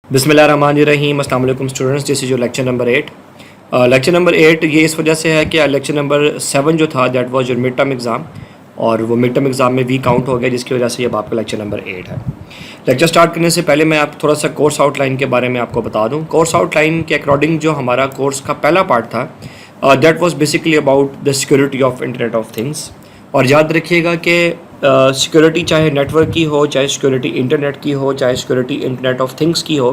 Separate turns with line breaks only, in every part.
बिस्मिल्लाहिर्रहमानिर्रहीम। अस्सलाम वालेकुम स्टूडेंट्स, दिस इज जो लेक्चर नंबर 8। लेक्चर नंबर 8 ये इस वजह से है कि लेक्चर नंबर 7 जो था that was your mid term exam, और वो मिड टर्म एग्ज़ाम में वी काउंट हो गया, जिसकी वजह से अब आपका लेक्चर नंबर 8 है। लेक्चर स्टार्ट करने से पहले मैं आप थोड़ा सा कोर्स आउटलाइन के बारे में आपको बता दूँ। कोर्स आउटलाइन के अकॉर्डिंग जो हमारा कोर्स का पहला पार्ट था that was basically about the security of internet of things. और याद रखिएगा कि सिक्योरिटी चाहे नेटवर्क की हो, चाहे सिक्योरिटी इंटरनेट की हो, चाहे सिक्योरिटी इंटरनेट ऑफ थिंग्स की हो,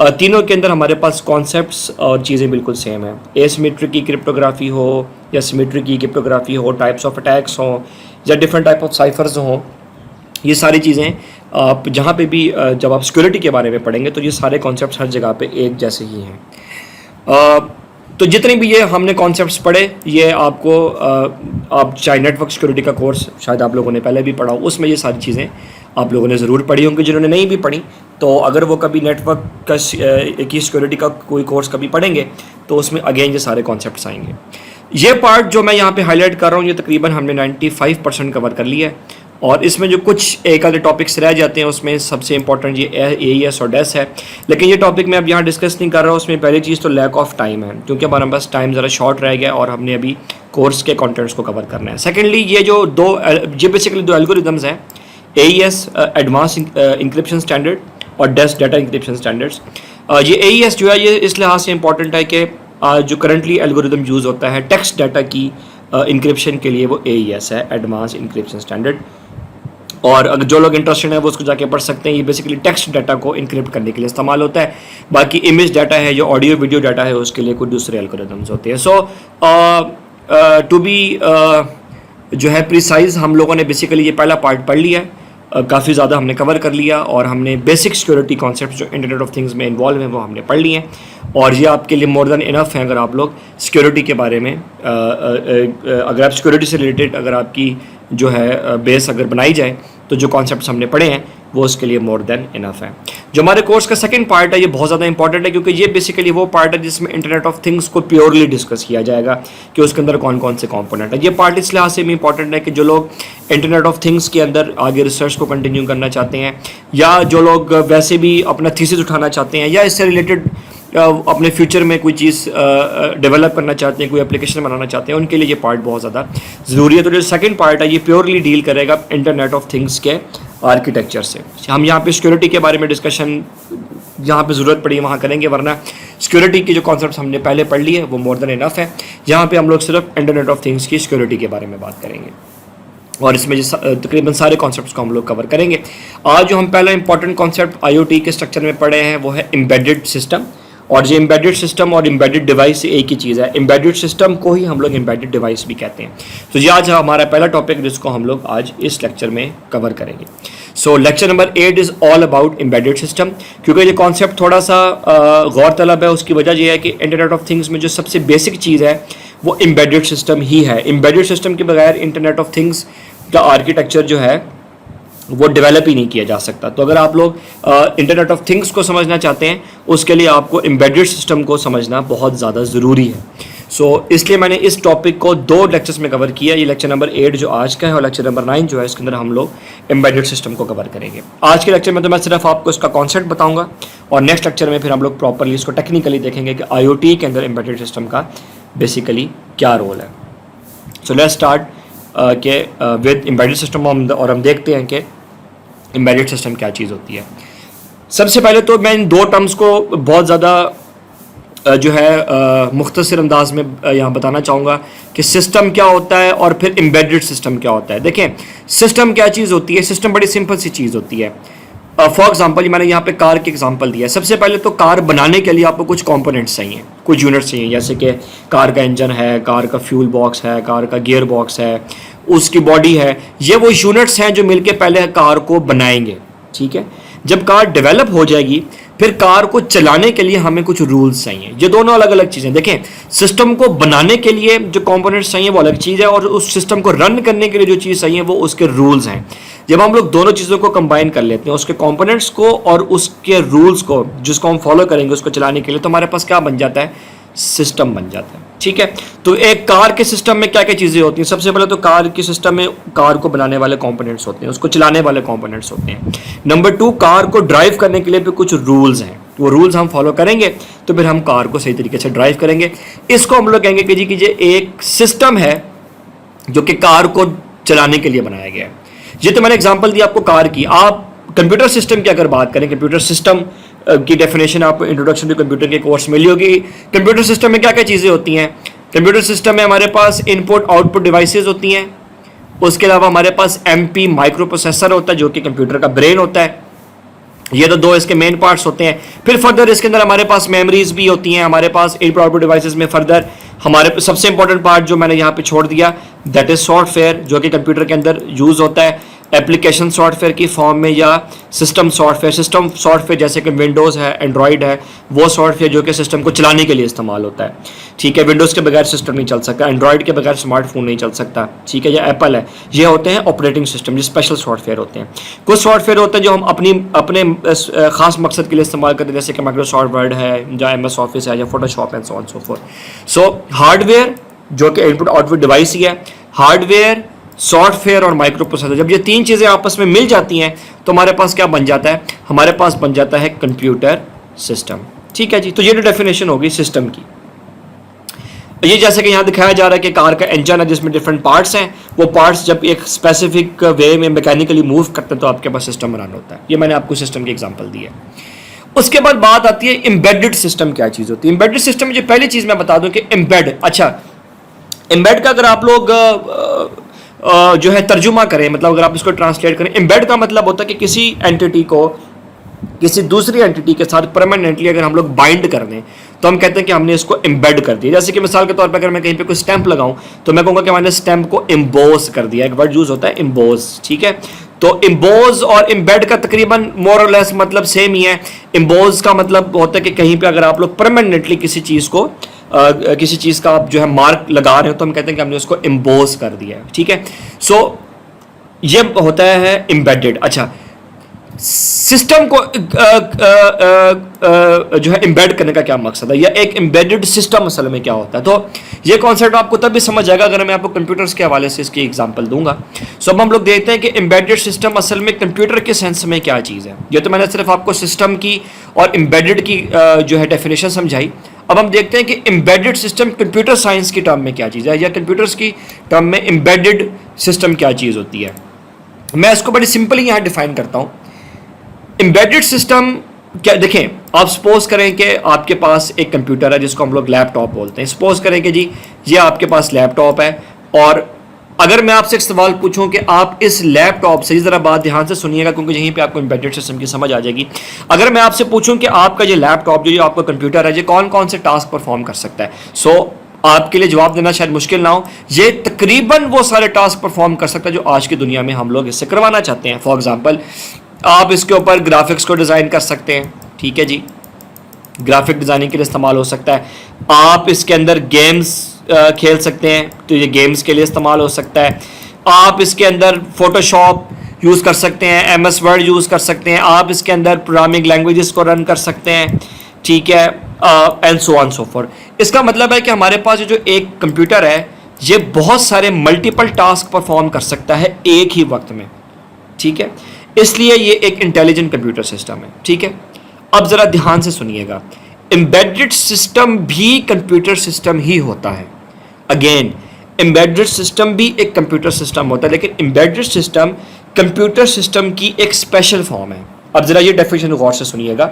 तीनों के अंदर हमारे पास कॉन्सेप्ट्स और चीज़ें बिल्कुल सेम हैं। एसिमेट्रिक की क्रिप्टोग्राफी हो या सिमेट्रिक की क्रिप्टोग्राफी हो, टाइप्स ऑफ अटैक्स हों या डिफरेंट टाइप ऑफ साइफर्स हों, ये सारी चीज़ें आप जहाँ पे भी जब आप सिक्योरिटी के बारे में पढ़ेंगे तो ये सारे कॉन्सेप्ट्स हर जगह पे एक जैसे ही हैं। तो जितने भी ये हमने कॉन्सेप्ट्स पढ़े, ये आपको आप चाहे नेटवर्क सिक्योरिटी का कोर्स शायद आप लोगों ने पहले भी पढ़ा हो, उसमें ये सारी चीज़ें आप लोगों ने ज़रूर पढ़ी होंगी। जिन्होंने नहीं भी पढ़ी तो अगर वो कभी नेटवर्क का की सिक्योरिटी का कोई कोर्स कभी पढ़ेंगे तो उसमें अगेन ये सारे कॉन्सेप्ट्स आएंगे। ये पार्ट जो मैं यहाँ पे हाईलाइट कर रहा हूँ, ये तकरीबन हमने 95% कवर कर लिया है, और इसमें जो कुछ एक आधे टॉपिक्स रह जाते हैं उसमें सबसे इंपॉर्टेंट ये AES और डेस है। लेकिन ये टॉपिक मैं अब यहाँ डिस्कस नहीं कर रहा हूँ। उसमें पहली चीज़ तो लैक ऑफ टाइम है, क्योंकि हमारे पास टाइम ज़रा शॉर्ट रह गया और हमने अभी कोर्स के कंटेंट्स को कवर करना है। सेकेंडली ये बेसिकली दो एल्गोरिदम्स हैं, AES एडवांस इंक्रिप्शन स्टैंडर्ड और डेस डाटा इंक्रिप्शन स्टैंडर्ड्स। ये AES जो है ये इस लिहाज से इंपॉर्टेंट है कि जो करंटली एल्गोरिदम यूज़ होता है टेक्स्ट डाटा की इंक्रिप्शन के लिए, वो AES है, एडवांस इंक्रिप्शन स्टैंडर्ड। और अगर जो लोग इंटरेस्टेड हैं वो उसको जाके पढ़ सकते हैं। ये बेसिकली टेक्स्ट डाटा को इनक्रिप्ट करने के लिए इस्तेमाल होता है। बाकी इमेज डाटा है, जो ऑडियो वीडियो डाटा है, उसके लिए कुछ दूसरे एल्गोरिदम्स होते हैं। सो टू बी जो है प्रिसाइज, हम लोगों ने बेसिकली ये पहला पार्ट पढ़ लिया है, काफ़ी ज़्यादा हमने कवर कर लिया, और हमने बेसिक सिक्योरिटी कॉन्सेप्ट जो इंटरनेट ऑफ थिंग्स में इन्वॉल्व हैं वो हमने पढ़ लिए हैं। और ये आपके लिए मोर देन इनफ है अगर आप लोग सिक्योरिटी के बारे में अगर आप सिक्योरिटी से रिलेटेड अगर आपकी जो है बेस अगर बनाई जाए तो जो कॉन्सेप्ट्स हमने पढ़े हैं वो उसके लिए मोर देन इनफ है। जो हमारे कोर्स का सेकंड पार्ट है ये बहुत ज़्यादा इंपॉर्टेंट है, क्योंकि ये बेसिकली वो पार्ट है जिसमें इंटरनेट ऑफ थिंग्स को प्योरली डिस्कस किया जाएगा कि उसके अंदर कौन कौन से कंपोनेंट है। ये पार्ट इस लिहाज से भी इंपॉर्टेंट है कि जो लोग इंटरनेट ऑफ थिंग्स के अंदर आगे रिसर्च को कंटिन्यू करना चाहते हैं, या जो लोग वैसे भी अपना थीसिस उठाना चाहते हैं, या इससे रिलेटेड अपने फ्यूचर में कोई चीज़ डेवलप करना चाहते हैं, कोई एप्लीकेशन बनाना चाहते हैं, उनके लिए ये पार्ट बहुत ज़्यादा ज़रूरी है। तो जो सेकंड पार्ट है ये प्योरली डील करेगा इंटरनेट ऑफ थिंग्स के आर्किटेक्चर से। हम यहाँ पे सिक्योरिटी के बारे में डिस्कशन जहाँ पे ज़रूरत पड़ी वहाँ करेंगे, वरना सिक्योरिटी के जो कॉन्सेप्ट्स हमने पहले पढ़ लिए वो मोर देन इनफ है। यहाँ पे हम लोग सिर्फ इंटरनेट ऑफ थिंग्स की सिक्योरिटी के बारे में बात करेंगे, और इसमें तकरीबन सारे कॉन्सेप्ट्स को हम लोग कवर करेंगे। आज जो हम पहला इंपॉर्टेंट कॉन्सेप्ट IoT के स्ट्रक्चर में पढ़े हैं वो है एम्बेडेड सिस्टम। और ये एम्बेडेड सिस्टम और एम्बेडेड डिवाइस एक ही चीज़ है। एम्बेडेड सिस्टम को ही हम लोग एम्बेडेड डिवाइस भी कहते हैं। तो ये आज हमारा पहला टॉपिक जिसको हम लोग आज इस लेक्चर में कवर करेंगे। सो lecture number 8 is all about embedded system. क्योंकि ये कॉन्सेप्ट थोड़ा सा गौर तलब है, उसकी वजह यह है कि इंटरनेट ऑफ थिंग्स में जो सबसे बेसिक चीज़ है वो एम्बेडेड सिस्टम ही है। एम्बेडेड सिस्टम के बगैर इंटरनेट ऑफ थिंग्स का आर्किटेक्चर जो है वो डेवलप ही नहीं किया जा सकता। तो अगर आप लोग इंटरनेट ऑफ थिंग्स को समझना चाहते हैं उसके लिए आपको एम्बेडेड सिस्टम को समझना बहुत ज़्यादा ज़रूरी है। सो इसलिए मैंने इस टॉपिक को 2 लेक्चर्स में कवर किया। ये लेक्चर नंबर 8 जो आज का है, और लेक्चर नंबर 9 जो है इसके अंदर हम लोग एम्बेडेड सिस्टम को कवर करेंगे। आज के लेक्चर में तो मैं सिर्फ आपको इसका कॉन्सेप्ट बताऊँगा, और नेक्स्ट लेक्चर में फिर हम लोग प्रॉपरली इसको टेक्निकली देखेंगे कि IoT के अंदर एम्बेडेड सिस्टम का बेसिकली क्या रोल है। सो लेट्स स्टार्ट के विद एम्बेडेड सिस्टम, और हम देखते हैं कि एम्बेडेड सिस्टम क्या चीज़ होती है। सबसे पहले तो मैं इन 2 टर्म्स को बहुत ज़्यादा जो है मुख्तसर अंदाज में यहाँ बताना चाहूँगा कि सिस्टम क्या होता है और फिर एम्बेडेड सिस्टम क्या होता है। देखें, सिस्टम क्या चीज़ होती है। सिस्टम बड़ी सिंपल सी चीज़ होती है। फॉर एग्जांपल मैंने यहाँ पे कार की एग्जांपल दिया है। सबसे पहले तो कार बनाने के लिए आपको कुछ कंपोनेंट्स चाहिए, कुछ यूनिट्स चाहिए, जैसे कि कार का इंजन है, कार का फ्यूल बॉक्स है, कार का गियर बॉक्स है, उसकी बॉडी है। ये वो यूनिट्स हैं जो मिलके पहले कार को बनाएंगे। ठीक है, जब कार डेवलप हो जाएगी फिर कार को चलाने के लिए हमें कुछ रूल्स चाहिए। ये दोनों अलग अलग चीज़ें। देखें, सिस्टम को बनाने के लिए जो कंपोनेंट्स चाहिए वो अलग चीज़ है, और उस सिस्टम को रन करने के लिए जो चीज़ चाहिए वो उसके रूल्स हैं। जब हम लोग दोनों चीज़ों को कंबाइन कर लेते हैं, उसके कंपोनेंट्स को और उसके रूल्स को, जिसको हम फॉलो करेंगे उसको चलाने के लिए, तो हमारे पास क्या बन जाता है, सिस्टम बन जाता है। ठीक है, तो एक कार के सिस्टम में क्या क्या चीज़ें होती हैं। सबसे पहले तो कार के सिस्टम में कार को बनाने वाले कंपोनेंट्स होते हैं, उसको चलाने वाले कंपोनेंट्स होते हैं। नंबर 2, कार को ड्राइव करने के लिए भी कुछ रूल्स हैं। वो रूल्स हम फॉलो करेंगे तो फिर हम कार को सही तरीके से ड्राइव करेंगे। इसको हम लोग कहेंगे कि जी कि ये एक सिस्टम है जो कि कार को चलाने के लिए बनाया गया है। ये तो मैंने एग्जांपल दी आपको कार की। आप कंप्यूटर सिस्टम की अगर बात करें, कंप्यूटर सिस्टम की डेफिनेशन आपको इंट्रोडक्शन टू कंप्यूटर के कोर्स मिली होगी। कंप्यूटर सिस्टम में क्या क्या चीज़ें होती हैं? कंप्यूटर सिस्टम में हमारे पास इनपुट आउटपुट डिवाइसेस होती हैं, उसके अलावा हमारे पास MP माइक्रो प्रोसेसर होता है जो कि कंप्यूटर का ब्रेन होता है। ये तो दो इसके मेन पार्ट्स होते हैं। फिर फर्दर इसके अंदर हमारे पास मेमोरीज भी होती हैं। हमारे पास इनपुट आउटपुट डिवाइसेस में फर्दर हमारे सबसे इंपॉर्टेंट पार्ट जो मैंने यहाँ पे छोड़ दिया, दैट इज सॉफ्टवेयर, जो कि कंप्यूटर के अंदर यूज होता है एप्लीकेशन सॉफ्टवेयर की फॉर्म में या सिस्टम सॉफ्टवेयर। सिस्टम सॉफ्टवेयर जैसे कि विंडोज़ है, एंड्रॉयड है, वो सॉफ्टवेयर जो कि सिस्टम को चलाने के लिए इस्तेमाल होता है। ठीक है, विंडोज़ के बगैर सिस्टम नहीं चल सकता, एंड्रॉयड के बगैर स्मार्टफोन नहीं चल सकता। ठीक है, या एप्पल है, ये होते हैं ऑपरेटिंग सिस्टम, ये स्पेशल सॉफ्टवेयर होते हैं। कुछ सॉफ्टवेयर होते हैं जो हम अपने खास मकसद के लिए इस्तेमाल करते हैं, जैसे कि माइक्रोसॉफ्ट वर्ड है, या MS ऑफिस है, या Photoshop and so on so fourth. So hardware जो कि इनपुट आउटपुट डिवाइस ही है, हार्डवेयर, सॉफ्टवेयर और माइक्रो प्रोसेसर, जब ये तीन चीज़ें आपस में मिल जाती हैं तो हमारे पास क्या बन जाता है? हमारे पास बन जाता है कंप्यूटर सिस्टम। ठीक है जी, तो ये जो डेफिनेशन होगी सिस्टम की, ये जैसे कि यहाँ दिखाया जा रहा है कि कार का इंजन है जिसमें डिफरेंट पार्ट्स हैं। वो पार्ट्स जब एक स्पेसिफिक वे में मैकेनिकली मूव करते हैं तो आपके पास सिस्टम रन होता है। ये मैंने आपको सिस्टम की एग्जांपल दी है। उसके बाद बात आती है एम्बेडेड सिस्टम क्या चीज़ होती है। एम्बेडेड सिस्टम में जो पहली चीज़ मैं बता दूं कि एम्बेड, अच्छा एम्बेड का अगर आप लोग जो है तर्जुमा करें, मतलब अगर आप इसको ट्रांसलेट करें, एम्बेड का मतलब होता है कि किसी एंटिटी को किसी दूसरी एंटिटी के साथ परमानेंटली अगर हम लोग बाइंड कर दें तो हम कहते हैं कि हमने इसको एम्बेड कर दिया। जैसे कि मिसाल के तौर पर अगर मैं कहीं पे कोई स्टैंप लगाऊं तो मैं कहूँगा कि मैंने स्टैंप को एम्बोज कर दिया। एक वर्ड यूज होता है एम्बोज। ठीक है, तो एम्बोज और एम्बेड का तकरीबन मोर और लेस मतलब सेम ही है। एम्बोज का मतलब होता है कि कहीं पे अगर आप लोग परमानेंटली किसी चीज़ को किसी चीज़ का आप जो है मार्क लगा रहे हो तो हम कहते हैं कि हमने उसको एम्बोज कर दिया है। ठीक है, सो ये होता है एम्बेडेड। अच्छा, सिस्टम को जो है एम्बेड करने का क्या मकसद है, या एक एम्बेडेड सिस्टम असल में क्या होता है, तो ये कॉन्सेप्ट आपको तब भी समझ आएगा अगर मैं आपको कंप्यूटर्स के हवाले से इसकी एग्जांपल दूंगा। सो अब हम लोग देखते हैं कि एम्बेडेड सिस्टम असल में कंप्यूटर के सेंस में क्या चीज़ है। ये तो मैंने सिर्फ आपको सिस्टम की और एम्बेडेड की जो है डेफिनेशन समझाई। अब हम देखते हैं कि एम्बेडेड सिस्टम कंप्यूटर साइंस की टर्म में क्या चीज़ है, या कंप्यूटर्स की टर्म में एम्बेडेड सिस्टम क्या चीज़ होती है। मैं इसको बड़ी सिंपली यहाँ डिफाइन करता हूँ। एम्बेडेड सिस्टम क्या, देखें आप सपोज करें कि आपके पास एक कंप्यूटर है जिसको हम लोग लैपटॉप बोलते हैं। सपोज करें कि जी ये आपके पास लैपटॉप है, और अगर मैं आपसे एक सवाल पूछूं कि आप इस लैपटॉप से, ज़रा बात ध्यान से सुनिएगा क्योंकि यहीं पे आपको एम्बेडेड सिस्टम की समझ आ जाएगी। अगर मैं आपसे पूछूं कि आपका ये लैपटॉप जो आपका कंप्यूटर है ये कौन कौन से टास्क परफॉर्म कर सकता है, सो आपके लिए जवाब देना शायद मुश्किल ना हो। ये तकरीबन वो सारे टास्क परफॉर्म कर सकता है जो आज की दुनिया में हम लोग इससे करवाना चाहते हैं। फॉर एग्जाम्पल, आप इसके ऊपर ग्राफिक्स को डिज़ाइन कर सकते हैं। ठीक है जी, ग्राफिक डिज़ाइनिंग के लिए इस्तेमाल हो सकता है। आप इसके अंदर गेम्स खेल सकते हैं तो ये गेम्स के लिए इस्तेमाल हो सकता है। आप इसके अंदर फोटोशॉप यूज़ कर सकते हैं, MS वर्ड यूज़ कर सकते हैं। आप इसके अंदर प्रोग्रामिंग लैंग्वेजेस को रन कर सकते हैं। ठीक है, and so on so forth. इसका मतलब है कि हमारे पास जो एक कंप्यूटर है ये बहुत सारे मल्टीपल टास्क परफॉर्म कर सकता है एक ही वक्त में। ठीक है, इसलिए ये एक इंटेलिजेंट कंप्यूटर सिस्टम है। ठीक है, अब ज़रा ध्यान से सुनिएगा, एम्बेडेड सिस्टम भी कंप्यूटर सिस्टम ही होता है। अगेन, एम्बेडेड सिस्टम भी एक कंप्यूटर सिस्टम होता है, लेकिन एम्बेडेड सिस्टम कंप्यूटर सिस्टम की एक स्पेशल फॉर्म है। अब ज़रा ये डेफिनेशन गौर से सुनिएगा।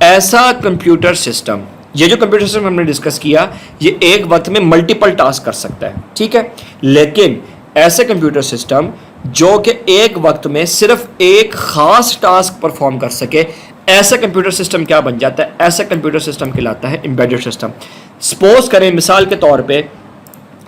ऐसा कंप्यूटर सिस्टम, ये जो कंप्यूटर सिस्टम हमने डिस्कस किया, ये एक वक्त में मल्टीपल टास्क कर सकता है। ठीक है, लेकिन ऐसे कंप्यूटर सिस्टम जो कि एक वक्त में सिर्फ एक खास टास्क परफॉर्म कर सके, ऐसा कंप्यूटर सिस्टम क्या बन जाता है? ऐसा कंप्यूटर सिस्टम कहलाता है एम्बेडेड सिस्टम। सपोज करें मिसाल के तौर पे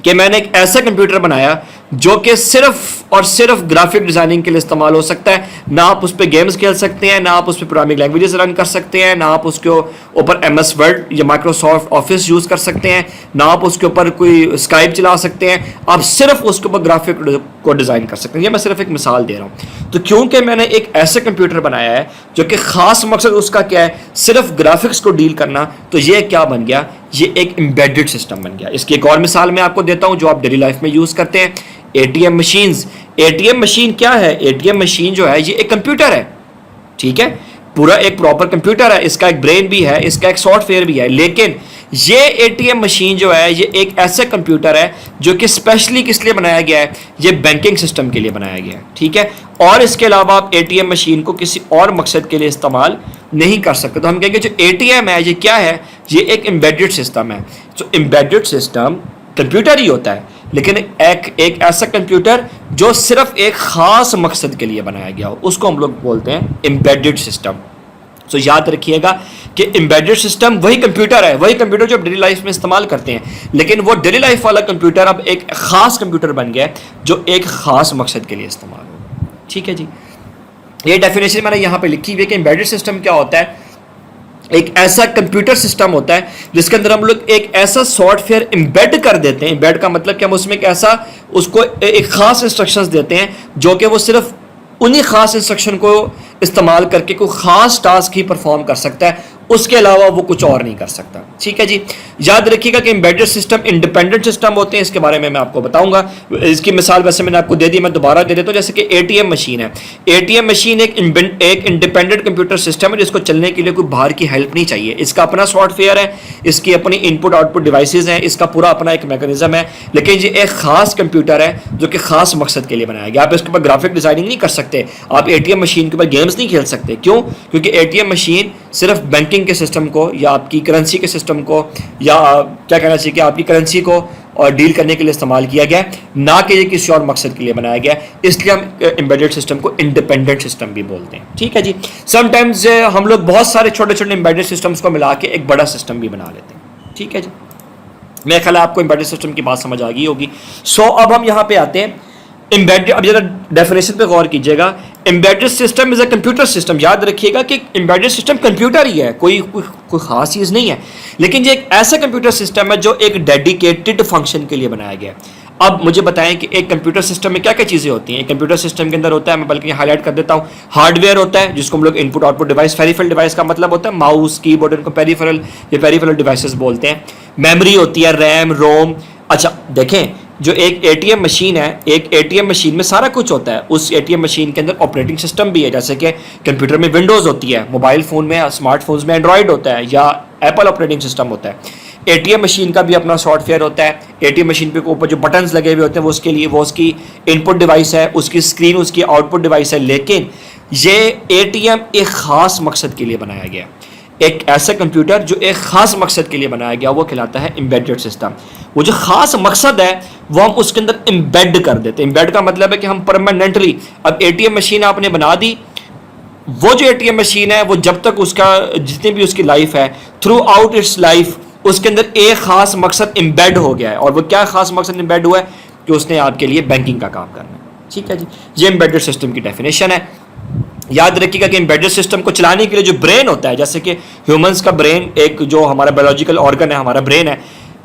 कि मैंने एक ऐसा कंप्यूटर बनाया जो कि सिर्फ और सिर्फ ग्राफिक डिज़ाइनिंग के लिए इस्तेमाल हो सकता है। ना आप उस पर गेम्स खेल सकते हैं, ना आप उस पर प्रोग्रामिंग लैंग्वेजेस रन कर सकते हैं, ना आप उसके ऊपर MS वर्ड या माइक्रोसॉफ्ट ऑफिस यूज़ कर सकते हैं, ना आप उसके ऊपर कोई स्काइप चला सकते हैं। आप सिर्फ उसके ऊपर ग्राफिक को डिज़ाइन कर सकते हैं। ये मैं सिर्फ एक मिसाल दे रहा हूँ। तो क्योंकि मैंने एक ऐसा कंप्यूटर बनाया है जो कि ख़ास मकसद उसका क्या है, सिर्फ ग्राफिक्स को डील करना, तो ये क्या बन गया? ये एक एम्बेडेड सिस्टम बन गया। इसकी एक और मिसाल मैं आपको देता हूँ जो आप डेली लाइफ में यूज़ करते हैं, ATM मशीन्स। ATM मशीन क्या है? ATM मशीन जो है ये एक कंप्यूटर है। ठीक है, पूरा एक प्रॉपर कंप्यूटर है, इसका एक ब्रेन भी है, इसका एक सॉफ्टवेयर भी है। लेकिन ये एटीएम मशीन जो है ये एक ऐसा कंप्यूटर है जो कि स्पेशली किस लिए बनाया गया है, ये बैंकिंग सिस्टम के लिए बनाया गया है, ठीक है। और इसके अलावा आप एटीएम मशीन को किसी और मकसद के लिए इस्तेमाल नहीं कर सकते। तो हम कहेंगे जो एटीएम है ये क्या है, ये एक एम्बेडेड सिस्टम है। तो एम्बेडेड सिस्टम कंप्यूटर ही होता है, लेकिन एक ऐसा कंप्यूटर जो सिर्फ एक खास मकसद के लिए बनाया गया हो, उसको हम लोग बोलते हैं एम्बेडेड सिस्टम। तो याद रखिएगा कि एम्बेडेड सिस्टम वही कंप्यूटर है, वही कंप्यूटर जो आप डेली लाइफ में इस्तेमाल करते हैं, लेकिन वो डेली लाइफ वाला कंप्यूटर अब एक खास कंप्यूटर बन गया है जो एक खास मकसद के लिए इस्तेमाल हो। ठीक है जी, ये डेफिनेशन मैंने यहाँ पे लिखी हुई है कि एम्बेडेड सिस्टम क्या होता है। एक ऐसा कंप्यूटर सिस्टम होता है जिसके अंदर हम लोग एक ऐसा सॉफ्टवेयर एम्बेड कर देते हैं। एम्बेड का मतलब कि हम उसमें एक ऐसा उसको एक खास इंस्ट्रक्शंस देते हैं जो कि वो सिर्फ उन्हीं खास इंस्ट्रक्शन को इस्तेमाल करके कोई खास टास्क ही परफॉर्म कर सकता है, उसके अलावा वो कुछ और नहीं कर सकता। ठीक है जी, याद रखिएगा कि एम्बेडेड सिस्टम इंडिपेंडेंट सिस्टम होते हैं, इसके बारे में मैं आपको बताऊंगा। इसकी मिसाल वैसे मैंने आपको दे दी, मैं दोबारा दे देता हूँ। जैसे कि एटीएम मशीन है, एटीएम मशीन एक इंडिपेंडेंट कंप्यूटर सिस्टम है जिसको चलने के लिए कोई बाहर की हेल्प नहीं चाहिए। इसका अपना सॉफ्टवेयर है, इसकी अपनी इनपुट आउटपुट डिवाइसेज हैं, इसका पूरा अपना एक मैकेनिज्म है, लेकिन ये एक खास कंप्यूटर है जो कि खास मकसद के लिए बनाया गया। आप इसके ऊपर ग्राफिक डिजाइनिंग नहीं कर सकते, आप एटीएम मशीन के ऊपर गेम्स नहीं खेल सकते। क्यों? क्योंकि एटीएम मशीन सिर्फ बैंकिंग के सिस्टम को या आपकी करेंसी के सिस्टम को या क्या कहना चाहिए कि आपकी करेंसी को और डील करने के लिए इस्तेमाल किया गया, ना कि ये किसी और मकसद के लिए बनाया गया। इसलिए हम एम्बेडेड सिस्टम को इंडिपेंडेंट सिस्टम भी बोलते हैं। ठीक है जी, समटाइम्स हम लोग बहुत सारे छोटे छोटे एम्बेडेड सिस्टम्स को मिला के एक बड़ा सिस्टम भी बना लेते हैं। ठीक है जी, मेरे ख्याल है आपको एम्बेडेड सिस्टम की बात समझ आ गई होगी। सो अब हम यहाँ पे आते हैं एम्बेडेड। अब जरा डेफिनेशन पे गौर कीजिएगा। Embedded system is a computer system. याद रखिएगा कि एम्बेडेड सिस्टम कंप्यूटर ही है, कोई खास चीज़ नहीं है, लेकिन ये एक ऐसा कंप्यूटर सिस्टम है जो एक डेडिकेटेड फंक्शन के लिए बनाया गया है। अब मुझे बताएं कि एक कंप्यूटर सिस्टम में क्या क्या चीज़ें होती हैं। एक कंप्यूटर सिस्टम के अंदर होता है, मैं बल्कि हाईलाइट कर देता हूँ, हार्डवेयर होता है जिसको हम लोग input output device, peripheral device का मतलब होता है माउस कीबोर्ड, इनको पेरिफेरल या पेरिफेरल डिवाइसेस बोलते हैं। मेमोरी होती है, रैम, रोम। अच्छा देखें, जो एक एटीएम मशीन है, एक एटीएम मशीन में सारा कुछ होता है। उस एटीएम मशीन के अंदर ऑपरेटिंग सिस्टम भी है, जैसे कि कंप्यूटर में विंडोज़ होती है, मोबाइल फ़ोन में स्मार्टफोन्स में एंड्रॉयड होता है या एप्पल ऑपरेटिंग सिस्टम होता है। एटीएम मशीन का भी अपना सॉफ्टवेयर होता है। एटीएम मशीन पे ऊपर जो बटन्स लगे हुए होते हैं वो उसके लिए, वो उसकी इनपुट डिवाइस है, उसकी स्क्रीन उसकी आउटपुट डिवाइस है। लेकिन ये एटीएम एक ख़ास मकसद के लिए बनाया गया। एक ऐसा कंप्यूटर जो एक ख़ास मकसद के लिए बनाया गया, वो कहलाता है एम्बेडेड सिस्टम। वो जो ख़ास मकसद है वो हम उसके अंदर एम्बेड कर देते हैं। एम्बेड का मतलब है कि हम परमानेंटली, अब एटीएम मशीन आपने बना दी, वो जो एटीएम मशीन है वो जब तक उसका जितनी भी उसकी लाइफ है, थ्रू आउट इट्स लाइफ उसके अंदर एक ख़ास मकसद एम्बेड हो गया है। और वो क्या ख़ास मकसद एम्बेड हुआ है कि उसने आपके लिए बैंकिंग का काम करना है। ठीक है जी, ये एम्बेडेड सिस्टम की डेफिनेशन है। याद रखिएगा कि एम्बेडेड सिस्टम को चलाने के लिए जो ब्रेन होता है, जैसे कि ह्यूमंस का ब्रेन एक जो हमारा बायोलॉजिकल ऑर्गन है, हमारा ब्रेन है,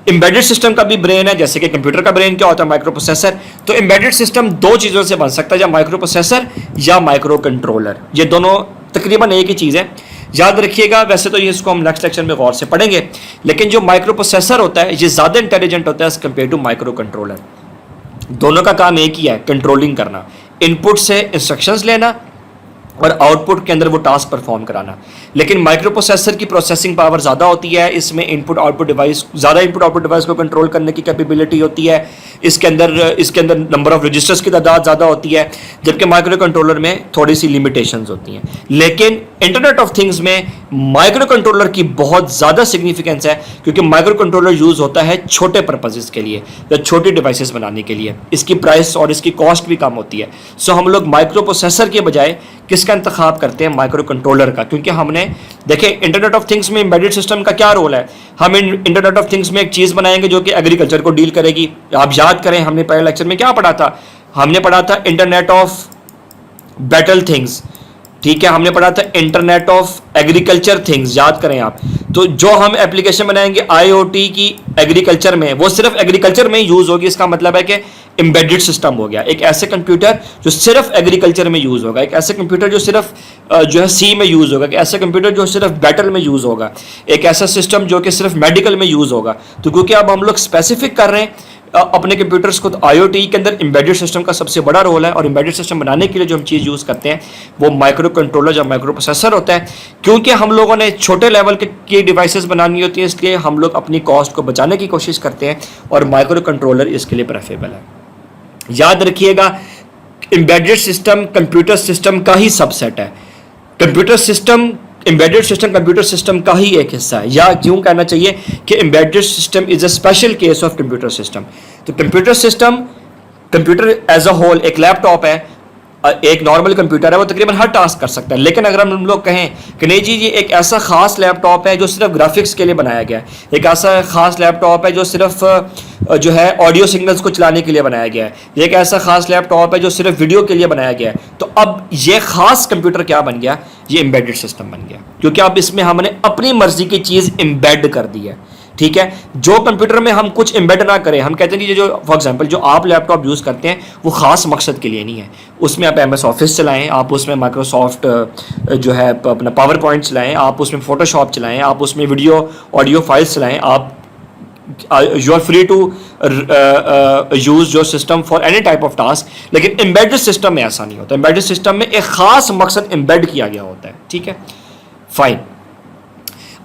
एम्बेडेड सिस्टम का भी ब्रेन है। जैसे कि कंप्यूटर का ब्रेन क्या होता है, माइक्रो प्रोसेसर। तो एम्बेडेड सिस्टम दो चीज़ों से बन सकता है, या माइक्रो प्रोसेसर या माइक्रो कंट्रोलर। ये दोनों तकरीबन एक ही चीज़ है, याद रखिएगा। वैसे तो ये इसको हम नेक्स्ट लेक्चर में गौर से पढ़ेंगे, लेकिन जो माइक्रो प्रोसेसर होता है ये ज़्यादा इंटेलिजेंट होता है as compare to micro controller. दोनों का काम एक ही है, कंट्रोलिंग करना, इनपुट से इंस्ट्रक्शंस लेना और आउटपुट के अंदर वो टास्क परफॉर्म कराना। लेकिन माइक्रो प्रोसेसर की प्रोसेसिंग पावर ज़्यादा होती है, इसमें इनपुट आउटपुट डिवाइस, ज़्यादा इनपुट आउटपुट डिवाइस को कंट्रोल करने की कैपेबिलिटी होती है। इसके अंदर नंबर ऑफ रजिस्टर्स की तादाद ज़्यादा होती है, जबकि माइक्रो कंट्रोलर में थोड़ी सी लिमिटेशंस होती हैं। लेकिन इंटरनेट ऑफ थिंग्स में माइक्रो कंट्रोलर की बहुत ज़्यादा सिग्निफिकेंस है, क्योंकि माइक्रो कंट्रोलर यूज़ होता है छोटे पर्पजेज़ के लिए या छोटी डिवाइसेस बनाने के लिए। इसकी प्राइस और इसकी कॉस्ट भी कम होती है। सो हम लोग माइक्रो प्रोसेसर के बजाय किसका इंतखाब करते हैं, माइक्रो कंट्रोलर का। क्योंकि हमने देखें इंटरनेट ऑफ थिंग्स में एम्बेडेड सिस्टम का क्या रोल है। हम इंटरनेट ऑफ थिंग्स में एक चीज़ बनाएंगे जो कि एग्रीकल्चर को डील करेगी। आप याद करें हमने पहले लेक्चर में क्या पढ़ा था, हमने पढ़ा था इंटरनेट ऑफ बैटल थिंग्स। ठीक है, हमने पढ़ा था इंटरनेट ऑफ एग्रीकल्चर थिंग्स, याद करें आप। तो जो हम एप्लीकेशन बनाएंगे आईओटी की एग्रीकल्चर में, वो सिर्फ एग्रीकल्चर में यूज़ होगी। इसका मतलब है कि एम्बेडेड सिस्टम हो गया। एक ऐसे कंप्यूटर जो सिर्फ एग्रीकल्चर में यूज़ होगा, एक ऐसे कंप्यूटर जो सिर्फ जो है सी में यूज़ होगा, एक ऐसा कंप्यूटर जो सिर्फ बैटल में यूज़ होगा, एक ऐसा सिस्टम जो कि सिर्फ मेडिकल में यूज़ होगा। तो क्योंकि अब हम लोग स्पेसिफिक कर रहे हैं अपने कंप्यूटर्स को, तो आईओटी के अंदर एम्बेडेड सिस्टम का सबसे बड़ा रोल है। और एम्बेडेड सिस्टम बनाने के लिए जो हम चीज़ यूज़ करते हैं वो माइक्रो कंट्रोलर या माइक्रो प्रोसेसर होता है। क्योंकि हम लोगों ने छोटे लेवल की डिवाइसेस बनानी होती हैं, इसलिए हम लोग अपनी कॉस्ट को बचाने की कोशिश करते हैं और माइक्रो कंट्रोलर इसके लिए प्रेफरेबल है। याद रखिएगा, एम्बेडेड सिस्टम कंप्यूटर सिस्टम का ही सबसेट है। Computer system, embedded system computer system का ही एक हिस्सा है, या क्यों कहना चाहिए कि embedded system is a special case of computer system. तो computer system, computer as a whole एक लैपटॉप है, एक नॉर्मल कंप्यूटर है, वो तकरीबन हर टास्क कर सकता है। लेकिन अगर हम लोग कहें कि नहीं जी ये एक ऐसा खास लैपटॉप है जो सिर्फ ग्राफिक्स के लिए बनाया गया है, एक ऐसा खास लैपटॉप है जो सिर्फ जो है ऑडियो सिग्नल्स को चलाने के लिए बनाया गया है, एक ऐसा खास लैपटॉप है जो सिर्फ वीडियो के लिए बनाया गया है, तो अब ये खास कंप्यूटर क्या बन गया, ये एम्बेडेड सिस्टम बन गया। क्योंकि अब इसमें हमने अपनी मर्जी की चीज़ एम्बेड कर दी है। ठीक है, जो कंप्यूटर में हम कुछ एम्बेड ना करें, हम कहते हैं जो फॉर एग्जांपल जो आप लैपटॉप यूज़ करते हैं वो ख़ास मकसद के लिए नहीं है। उसमें आप MS ऑफिस चलाएं, आप उसमें माइक्रोसॉफ्ट जो है अपना पावर पॉइंट चलाएं, आप उसमें फोटोशॉप चलाएं, आप उसमें वीडियो ऑडियो फाइल्स चलाएं, आप you are free to use your system for any type of task. लेकिन एम्बेडेड सिस्टम में ऐसा नहीं होता। एम्बेडेड सिस्टम में एक ख़ास मकसद एम्बेड किया गया होता है। ठीक है, फाइन।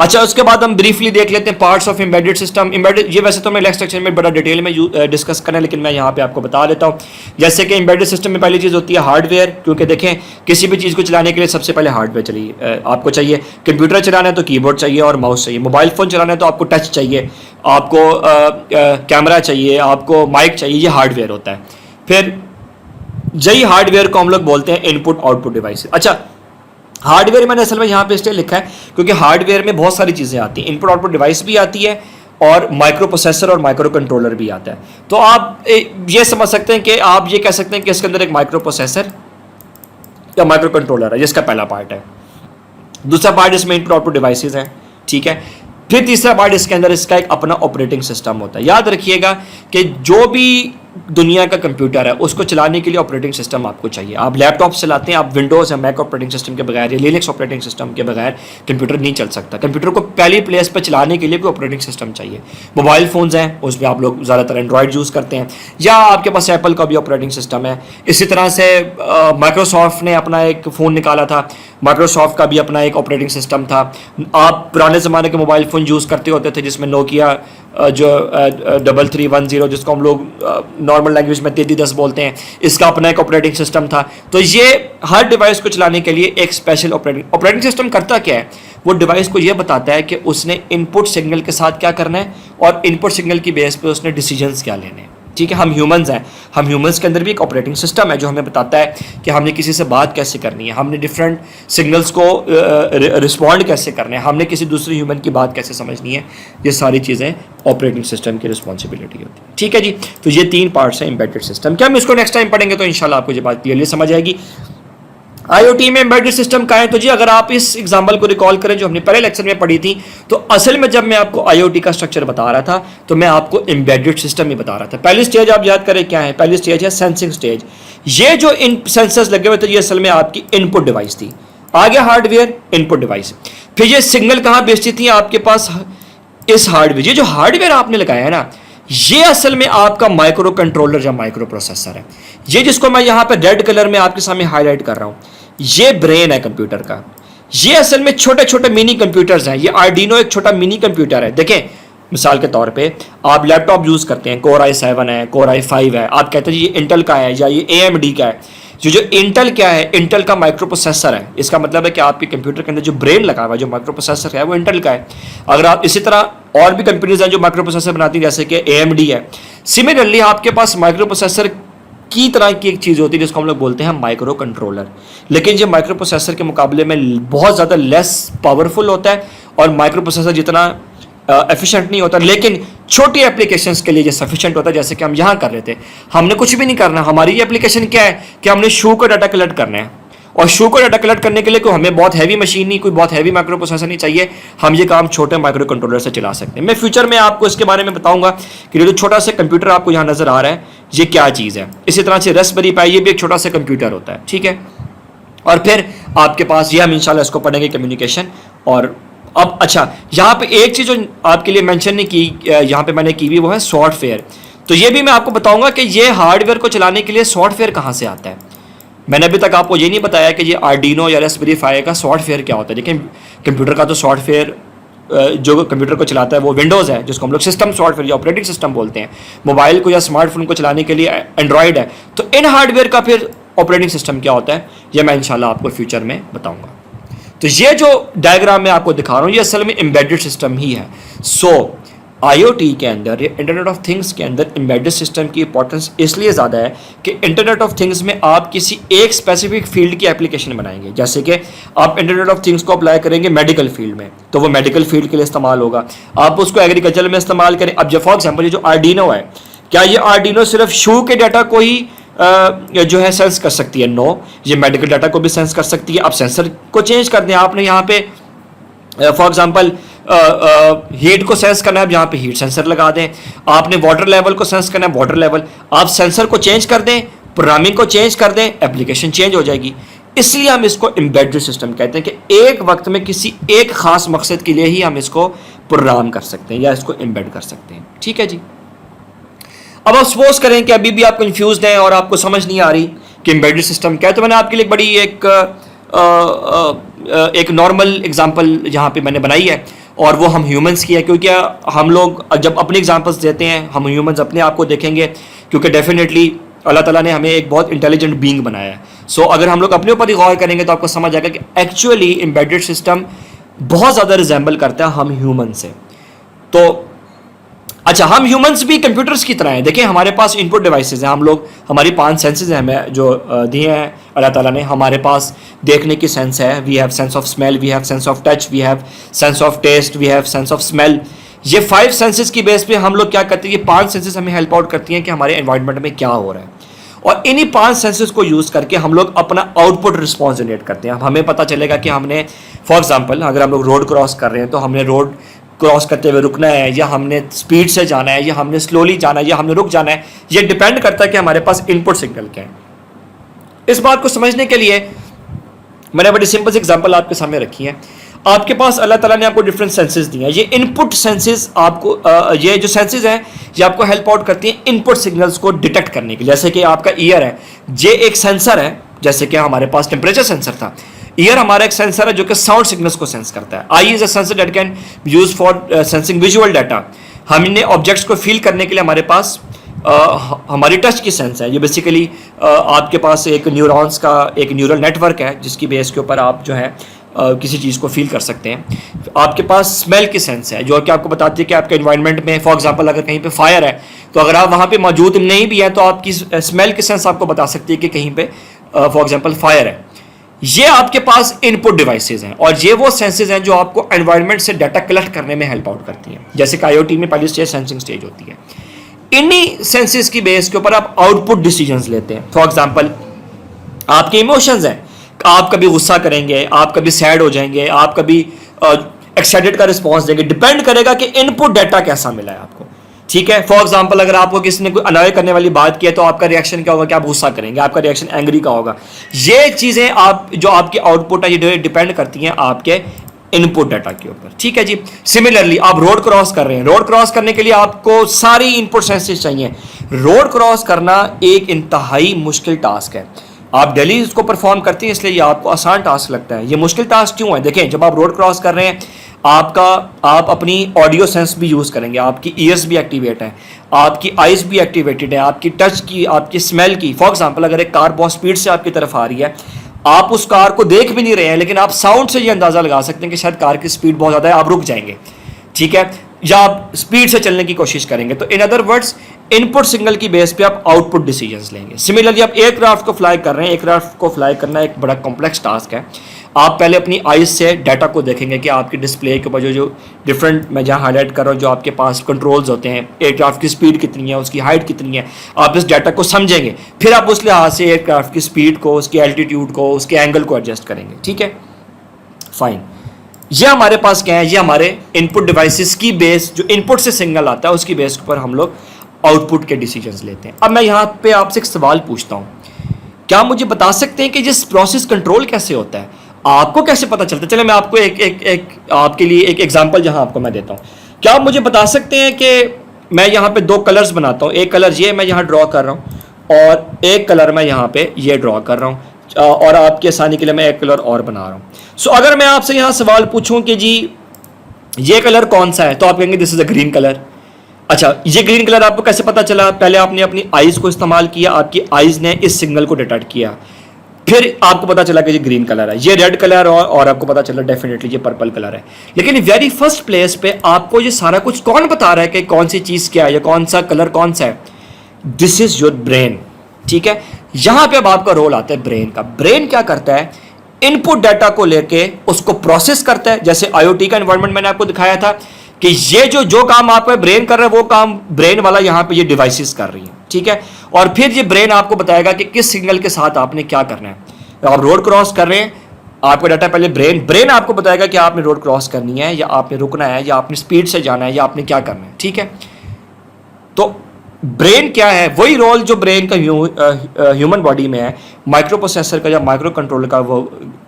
अच्छा, उसके बाद हम ब्रीफली देख लेते हैं parts of embedded system. Embedded, ये वैसे तो मैं नेक्स्ट लेक्चर में बड़ा डिटेल में डिस्कस करना है, लेकिन मैं यहाँ पे आपको बता देता हूँ। जैसे कि एम्बेडेड सिस्टम में पहली चीज़ होती है हार्डवेयर। क्योंकि देखें, किसी भी चीज़ को चलाने के लिए सबसे पहले हार्डवेयर चाहिए, आपको चाहिए। कंप्यूटर चलाना है तो कीबोर्ड चाहिए और माउस चाहिए, मोबाइल फ़ोन चलाना है तो आपको टच चाहिए, आपको कैमरा चाहिए, आपको माइक चाहिए, ये हार्डवेयर होता है। फिर यही हार्डवेयर को हम लोग बोलते हैं इनपुट आउटपुट डिवाइस। अच्छा, हार्डवेयर मैंने असल में यहाँ पे इसलिए लिखा है क्योंकि हार्डवेयर में बहुत सारी चीज़ें आती हैं, इनपुट आउटपुट डिवाइस भी आती है और माइक्रो प्रोसेसर और माइक्रो कंट्रोलर भी आता है। तो आप ये समझ सकते हैं कि आप ये कह सकते हैं कि इसके अंदर एक माइक्रो प्रोसेसर या माइक्रो कंट्रोलर है, जिसका पहला पार्ट है। दूसरा पार्ट इसमें इनपुट आउटपुट डिवाइसेज हैं। ठीक है, फिर तीसरा पार्ट इसके अंदर इसका एक अपना ऑपरेटिंग सिस्टम होता है। याद रखिएगा कि जो भी दुनिया का कंप्यूटर है उसको चलाने के लिए ऑपरेटिंग सिस्टम आपको चाहिए। आप लैपटॉप चलाते हैं, आप विंडोज़ या मैक ऑपरेटिंग सिस्टम के बगैर या लिनक्स ऑपरेटिंग सिस्टम के बगैर कंप्यूटर नहीं चल सकता। कंप्यूटर को पहली प्लेस पर चलाने के लिए कोई ऑपरेटिंग सिस्टम चाहिए। मोबाइल फ़ोन्स हैं, उसमें आप लोग ज़्यादातर एंड्रॉयड यूज़ करते हैं, या आपके पास एप्पल का भी ऑपरेटिंग सिस्टम है। इसी तरह से माइक्रोसॉफ्ट ने अपना एक फ़ोन निकाला था, माइक्रोसॉफ्ट का भी अपना एक ऑपरेटिंग सिस्टम था। आप पुराने ज़माने के मोबाइल फ़ोन यूज़ करते होते थे जिसमें नोकिया जो 3310 जिसको हम लोग नॉर्मल लैंग्वेज में 3310 बोलते हैं, इसका अपना एक ऑपरेटिंग सिस्टम था। तो ये हर डिवाइस को चलाने के लिए एक स्पेशल ऑपरेटिंग सिस्टम करता क्या है, वो डिवाइस को ये बताता है कि उसने इनपुट सिग्नल के साथ क्या करना है और इनपुट सिग्नल की बेस पे उसने डिसीजंस क्या लेने हैं। ठीक है, हम ह्यूमंस हैं, हम ह्यूमंस के अंदर भी एक ऑपरेटिंग सिस्टम है जो हमें बताता है कि हमने किसी से बात कैसे करनी है, हमने डिफरेंट सिग्नल्स को रिस्पॉन्ड कैसे करना है, हमने किसी दूसरे ह्यूमन की बात कैसे समझनी है। ये सारी चीज़ें ऑपरेटिंग सिस्टम की रिस्पॉन्सिबिलिटी होती है। ठीक है जी, तो ये 3 पार्ट्स हैं एम्बेडेड सिस्टम के। हम इसको नेक्स्ट टाइम पढ़ेंगे तो इंशाल्लाह आपको ये बात क्लियरली समझ आएगी। आईओटी में एम्बेडेड सिस्टम का है, तो जी अगर आप इस एग्जांपल को रिकॉल करें जो हमने पहले लेक्चर में पढ़ी थी, तो असल में जब मैं आपको आईओटी का स्ट्रक्चर बता रहा था तो मैं आपको एम्बेडेड सिस्टम ही बता रहा था। पहली स्टेज आप याद करें क्या है, पहली स्टेज है सेंसिंग स्टेज। ये जो इन सेंसर्स लगे हुए थे ये असल में आपकी इनपुट डिवाइस थी। आगे हार्डवेयर, इनपुट डिवाइस। फिर ये सिग्नल कहाँ भेजती थी आपके पास, इस हार्डवेयर। ये जो हार्डवेयर आपने लगाया है ना, ये असल में आपका माइक्रो कंट्रोलर या माइक्रो प्रोसेसर है। ये जिसको मैं यहाँ पे रेड कलर में आपके सामने हाईलाइट कर रहा हूँ, ये ब्रेन है कंप्यूटर का। ये असल में छोटे छोटे मिनी कंप्यूटर्स हैं। ये आर्डिनो एक छोटा मिनी कंप्यूटर है। देखें, मिसाल के तौर पे आप लैपटॉप यूज़ करते हैं, Core i7 है, Core i5 है, आप कहते हैं ये इंटेल का है या ये AMD का है। जो इंटेल क्या है, इंटेल का माइक्रो प्रोसेसर है। इसका मतलब है कि आपके कंप्यूटर के अंदर जो ब्रेन लगा हुआ है, जो माइक्रो प्रोसेसर है, वो इंटेल का है। अगर आप इसी तरह और भी कंपनीज हैं जो माइक्रो प्रोसेसर बनाती हैं, जैसे कि AMD है। सिमिलरली आपके पास माइक्रो प्रोसेसर की तरह की एक चीज़ होती है जिसको हम लोग बोलते हैं माइक्रो कंट्रोलर। लेकिन ये माइक्रो प्रोसेसर के मुकाबले में बहुत ज़्यादा लेस पावरफुल होता है और माइक्रो प्रोसेसर जितना एफिशिएंट नहीं होता, लेकिन छोटी एप्लीकेशंस के लिए ये सफिशिएंट होता है। जैसे कि हम यहाँ कर रहे थे, हमने कुछ भी नहीं करना। हमारी ये एप्लीकेशन क्या है कि हमने शू का डाटा कलेक्ट करना है, और शू को डाटा कलेक्ट करने के लिए कोई हमें बहुत हैवी मशीन नहीं, कोई बहुत हैवी माइक्रो प्रोसेसर नहीं चाहिए। हम ये काम छोटे माइक्रो कंट्रोलर से चला सकते हैं। मैं फ्यूचर में आपको इसके बारे में बताऊंगा कि जो छोटा सा कंप्यूटर आपको यहाँ नजर आ रहा है ये क्या चीज़ है। इसी तरह से रास्पबेरी पाई, ये भी एक छोटा सा कंप्यूटर होता है। ठीक है, और फिर आपके पास ये हम इंशाल्लाह इसको पढ़ेंगे कम्युनिकेशन। और अब अच्छा, यहाँ पे एक चीज़ जो आपके लिए मेंशन नहीं की, यहाँ पे मैंने की हुई, वो है सॉफ्टवेयर। तो ये भी मैं आपको बताऊंगा कि ये हार्डवेयर को चलाने के लिए सॉफ्टवेयर कहाँ से आता है। मैंने अभी तक आपको ये नहीं बताया कि ये आर्डिनो या रास्पबेरी पाई का सॉफ्टवेयर क्या होता है। देखिए कंप्यूटर का तो सॉफ्टवेयर जो कंप्यूटर को चलाता है वो विंडोज़ है, जिसको हम लोग सिस्टम सॉफ्टवेयर या ऑपरेटिंग सिस्टम बोलते हैं। मोबाइल को या स्मार्टफोन को चलाने के लिए एंड्रॉयड है। तो इन हार्डवेयर का फिर ऑपरेटिंग सिस्टम क्या होता है, ये मैं इंशाल्लाह आपको फ्यूचर में बताऊंगा। तो ये जो डायग्राम मैं आपको दिखा रहा हूँ ये असल में एम्बेडेड सिस्टम ही है। सो IoT के अंदर, इंटरनेट ऑफ थिंग्स के अंदर एम्बेडेड सिस्टम की इंपॉर्टेंस इसलिए ज़्यादा है कि इंटरनेट ऑफ थिंग्स में आप किसी एक स्पेसिफिक फील्ड की एप्लीकेशन बनाएंगे। जैसे कि आप इंटरनेट ऑफ थिंग्स को अप्लाई करेंगे मेडिकल फील्ड में, तो वो मेडिकल फील्ड के लिए इस्तेमाल होगा। आप उसको एग्रीकल्चर में इस्तेमाल करें। अब जो फॉर एग्जाम्पल ये जो आर्डिनो है, क्या ये आर्डिनो सिर्फ शू के डाटा को ही जो है सेंस कर सकती है? नो, ये मेडिकल डाटा को भी सेंस कर सकती है। आप सेंसर को चेंज कर दें, आपने यहाँ पे फॉर एग्जाम्पल हीट को सेंस करना है, यहाँ पे हीट सेंसर लगा दें। आपने वाटर लेवल को सेंस करना है, वाटर लेवल। आप सेंसर को चेंज कर दें, प्रोग्रामिंग को चेंज कर दें, एप्लीकेशन चेंज हो जाएगी। इसलिए हम इसको एम्बेडेड सिस्टम कहते हैं कि एक वक्त में किसी एक खास मकसद के लिए ही हम इसको प्रोग्राम कर सकते हैं या इसको एम्बेड कर सकते हैं। ठीक है जी। अब आप सपोज करें कि अभी भी आप कंफ्यूज हैं और आपको समझ नहीं आ रही कि एम्बेडेड सिस्टम क्या है, तो मैंने आपके लिए एक बड़ी एक नॉर्मल एग्जांपल यहाँ पे मैंने बनाई है और वो हम ह्यूमंस की है। क्योंकि हम लोग जब अपने एग्जांपल्स देते हैं हम ह्यूमंस अपने आप को देखेंगे, क्योंकि डेफिनेटली अल्लाह ताला ने हमें एक बहुत इंटेलिजेंट बीइंग बनाया है। सो अगर हम लोग अपने ऊपर ही गौर करेंगे तो आपको समझ आएगा कि एक्चुअली एम्बेडेड सिस्टम बहुत ज़्यादा रिजेंबल करता है हम ह्यूमन से। तो अच्छा, हम ह्यूमंस भी कंप्यूटर्स की तरह हैं। देखिए हमारे पास इनपुट डिवाइसेस हैं, हम लोग, हमारी 5 सेंसेस हैं हमें जो दिए हैं अल्लाह ताला ने। हमारे पास देखने की सेंस है, we have sense of smell, we have sense of touch, we have sense of taste, we have sense of smell. ये 5 सेंसेस की बेस पे हम लोग क्या करते हैं, ये 5 सेंसेस हमें हेल्प आउट करती हैं कि हमारे एनवायरनमेंट में क्या हो रहा है। और इन्हीं 5 सेंसेस को यूज़ करके हम लोग अपना आउटपुट रिस्पॉन्स जनरेट करते हैं। अब हमें पता चलेगा कि हमने फॉर एग्जाम्पल अगर हम लोग रोड क्रॉस कर रहे हैं तो हमने रोड क्रॉस करते हुए रुकना है, या हमने स्पीड से जाना है, या हमने स्लोली जाना है, या हमने रुक जाना है। ये डिपेंड करता है कि हमारे पास इनपुट सिग्नल क्या है। इस बात को समझने के लिए मैंने बड़ी सिंपल एग्जांपल आपके सामने रखी है। आपके पास अल्लाह ताला ने आपको डिफरेंट सेंसेस दिए हैं। ये इनपुट सेंसेस आपको ये जो सेंसेस हैं ये आपको हेल्प आउट करती हैं इनपुट सिग्नल्स को डिटेक्ट करने के लिए। जैसे कि आपका ईयर है, ये एक सेंसर है। जैसे कि हमारे पास टेम्परेचर सेंसर था, ईयर हमारा एक सेंसर है जो कि साउंड सिग्नल्स को सेंस करता है। Eye is a sensor that can use for sensing visual data. हमने ऑब्जेक्ट्स को फील करने के लिए हमारे पास हमारी टच की सेंस है। ये बेसिकली आपके पास एक न्यूरॉन्स का एक न्यूरल नेटवर्क है जिसकी बेस के ऊपर आप जो है किसी चीज़ को फील कर सकते हैं। आपके पास स्मेल की सेंस है जो कि आपको बताती है कि आपके एनवायरनमेंट में फॉर एग्जांपल अगर कहीं पे फायर है तो अगर आप वहाँ पे मौजूद नहीं भी हैं तो आपकी स्मेल की सेंस आपको बता सकती है कि कहीं पे फॉर एग्जांपल फायर है। ये आपके पास इनपुट डिवाइसेस हैं और ये वो सेंसेस हैं जो आपको एनवायरनमेंट से डाटा कलेक्ट करने में हेल्प आउट करती हैं। जैसे कि IoT में पहली स्टेज सेंसिंग स्टेज होती है। इन्हीं सेंसेस की बेस के ऊपर आप आउटपुट डिसीजंस लेते हैं। फॉर एग्जांपल आपके इमोशंस हैं, आप कभी गुस्सा करेंगे, आप कभी सैड हो जाएंगे, आप कभी एक्साइटेड का रिस्पॉन्स देंगे। डिपेंड करेगा कि इनपुट डाटा कैसा मिला है आपको। ठीक है, फॉर एग्जांपल अगर आपको किसी ने कोई अनॉय करने वाली बात की है तो आपका रिएक्शन क्या होगा कि आप गुस्सा करेंगे, आपका रिएक्शन एंग्री का होगा। ये चीज़ें आप जो आपकी आउटपुट है ये डिपेंड करती हैं आपके इनपुट डाटा के ऊपर। ठीक है जी। सिमिलरली आप रोड क्रॉस कर रहे हैं, रोड क्रॉस करने के लिए आपको सारी इनपुट सेंसेस चाहिए। रोड क्रॉस करना एक इंतहाई मुश्किल टास्क है। आप डेली इसको परफॉर्म करते हैं इसलिए ये आपको आसान टास्क लगता है। ये मुश्किल टास्क क्यों है? देखें, जब आप रोड क्रॉस कर रहे हैं आप अपनी ऑडियो सेंस भी यूज़ करेंगे, आपकी ईयर्स भी एक्टिवेट हैं, आपकी आइज़ भी एक्टिवेटेड है, आपकी टच की, आपकी स्मेल की। फॉर एग्जांपल अगर एक कार बहुत स्पीड से आपकी तरफ आ रही है, आप उस कार को देख भी नहीं रहे हैं लेकिन आप साउंड से ये अंदाज़ा लगा सकते हैं कि शायद कार की स्पीड बहुत ज़्यादा है, आप रुक जाएंगे। ठीक है, या आप स्पीड से चलने की कोशिश करेंगे। तो in other words input signal की बेस पे आप आउटपुट डिसीजंस लेंगे। सिमिलरली आप एयरक्राफ्ट को फ्लाई कर रहे हैं, एयरक्राफ्ट को फ्लाई करना एक बड़ा कॉम्प्लेक्स टास्क है। आप पहले अपनी आइज से डाटा को देखेंगे कि आपकी डिस्प्ले के ऊपर जो डिफरेंट मैं जहाँ हाईलाइट कर रहा हूँ जो आपके पास कंट्रोल्स होते हैं, एयरक्राफ्ट की स्पीड कितनी है, उसकी हाइट कितनी है, आप इस डाटा को समझेंगे। फिर आप उस लिहाज से एयरक्राफ्ट की स्पीड को, उसकी एल्टीट्यूड को, उसके एंगल को एडजस्ट करेंगे। ठीक है, फाइन। ये हमारे पास क्या है, ये हमारे इनपुट डिवाइसेस की बेस, जो इनपुट से सिग्नल आता है उसकी बेस पर हम लोग आउटपुट के डिसीजंस लेते हैं। अब मैं यहाँ पे आपसे एक सवाल पूछता हूँ, क्या मुझे बता सकते हैं कि जिस प्रोसेस कंट्रोल कैसे होता है, आपको कैसे पता चलता है? चले मैं आपको एक आपके लिए एक एग्जांपल जहां आपको मैं देता हूं। क्या आप मुझे बता सकते हैं कि मैं यहाँ पे दो कलर्स बनाता हूँ, एक कलर ये मैं यहाँ ड्रॉ कर रहा हूँ और एक कलर मैं यहाँ पे ये ड्रॉ कर रहा हूँ, और आपकी आसानी के लिए मैं एक कलर और बना रहा हूँ। सो अगर मैं आपसे यहाँ सवाल पूछूं कि जी ये कलर कौन सा है, तो आप कहेंगे this is a green colour. अच्छा, ये ग्रीन कलर आपको कैसे पता चला? पहले आपने अपनी आईज को इस्तेमाल किया, आपकी आईज ने इस सिग्नल को डिटेक्ट किया, फिर आपको पता चला कि ये ग्रीन कलर है, ये रेड कलर और आपको पता चला डेफिनेटली ये पर्पल कलर है। लेकिन वेरी फर्स्ट प्लेस पे आपको ये सारा कुछ कौन बता रहा है कि कौन सी चीज क्या है या कौन सा कलर कौन सा है? This is your brain. ठीक है, यहां पे अब आपका रोल आता है ब्रेन का। ब्रेन क्या करता है? इनपुट डाटा को लेके उसको प्रोसेस करता है। जैसे IoT का एनवायरनमेंट मैंने आपको दिखाया था कि ये जो काम आपका ब्रेन कर रहा है वो काम ब्रेन वाला यहां पे ये डिवाइसेस कर रही है। ठीक है, और फिर ये ब्रेन आपको बताएगा कि किस सिग्नल के साथ आपने क्या करना है। आप रोड क्रॉस कर रहे हैं, आपका डाटा पहले ब्रेन आपको बताएगा कि आपने रोड क्रॉस करनी है या आपने रुकना है या आपने स्पीड से जाना है या आपने क्या करना है। ठीक है, तो ब्रेन क्या है? वही रोल जो ब्रेन का ह्यूमन बॉडी में है, माइक्रो प्रोसेसर का या माइक्रो कंट्रोलर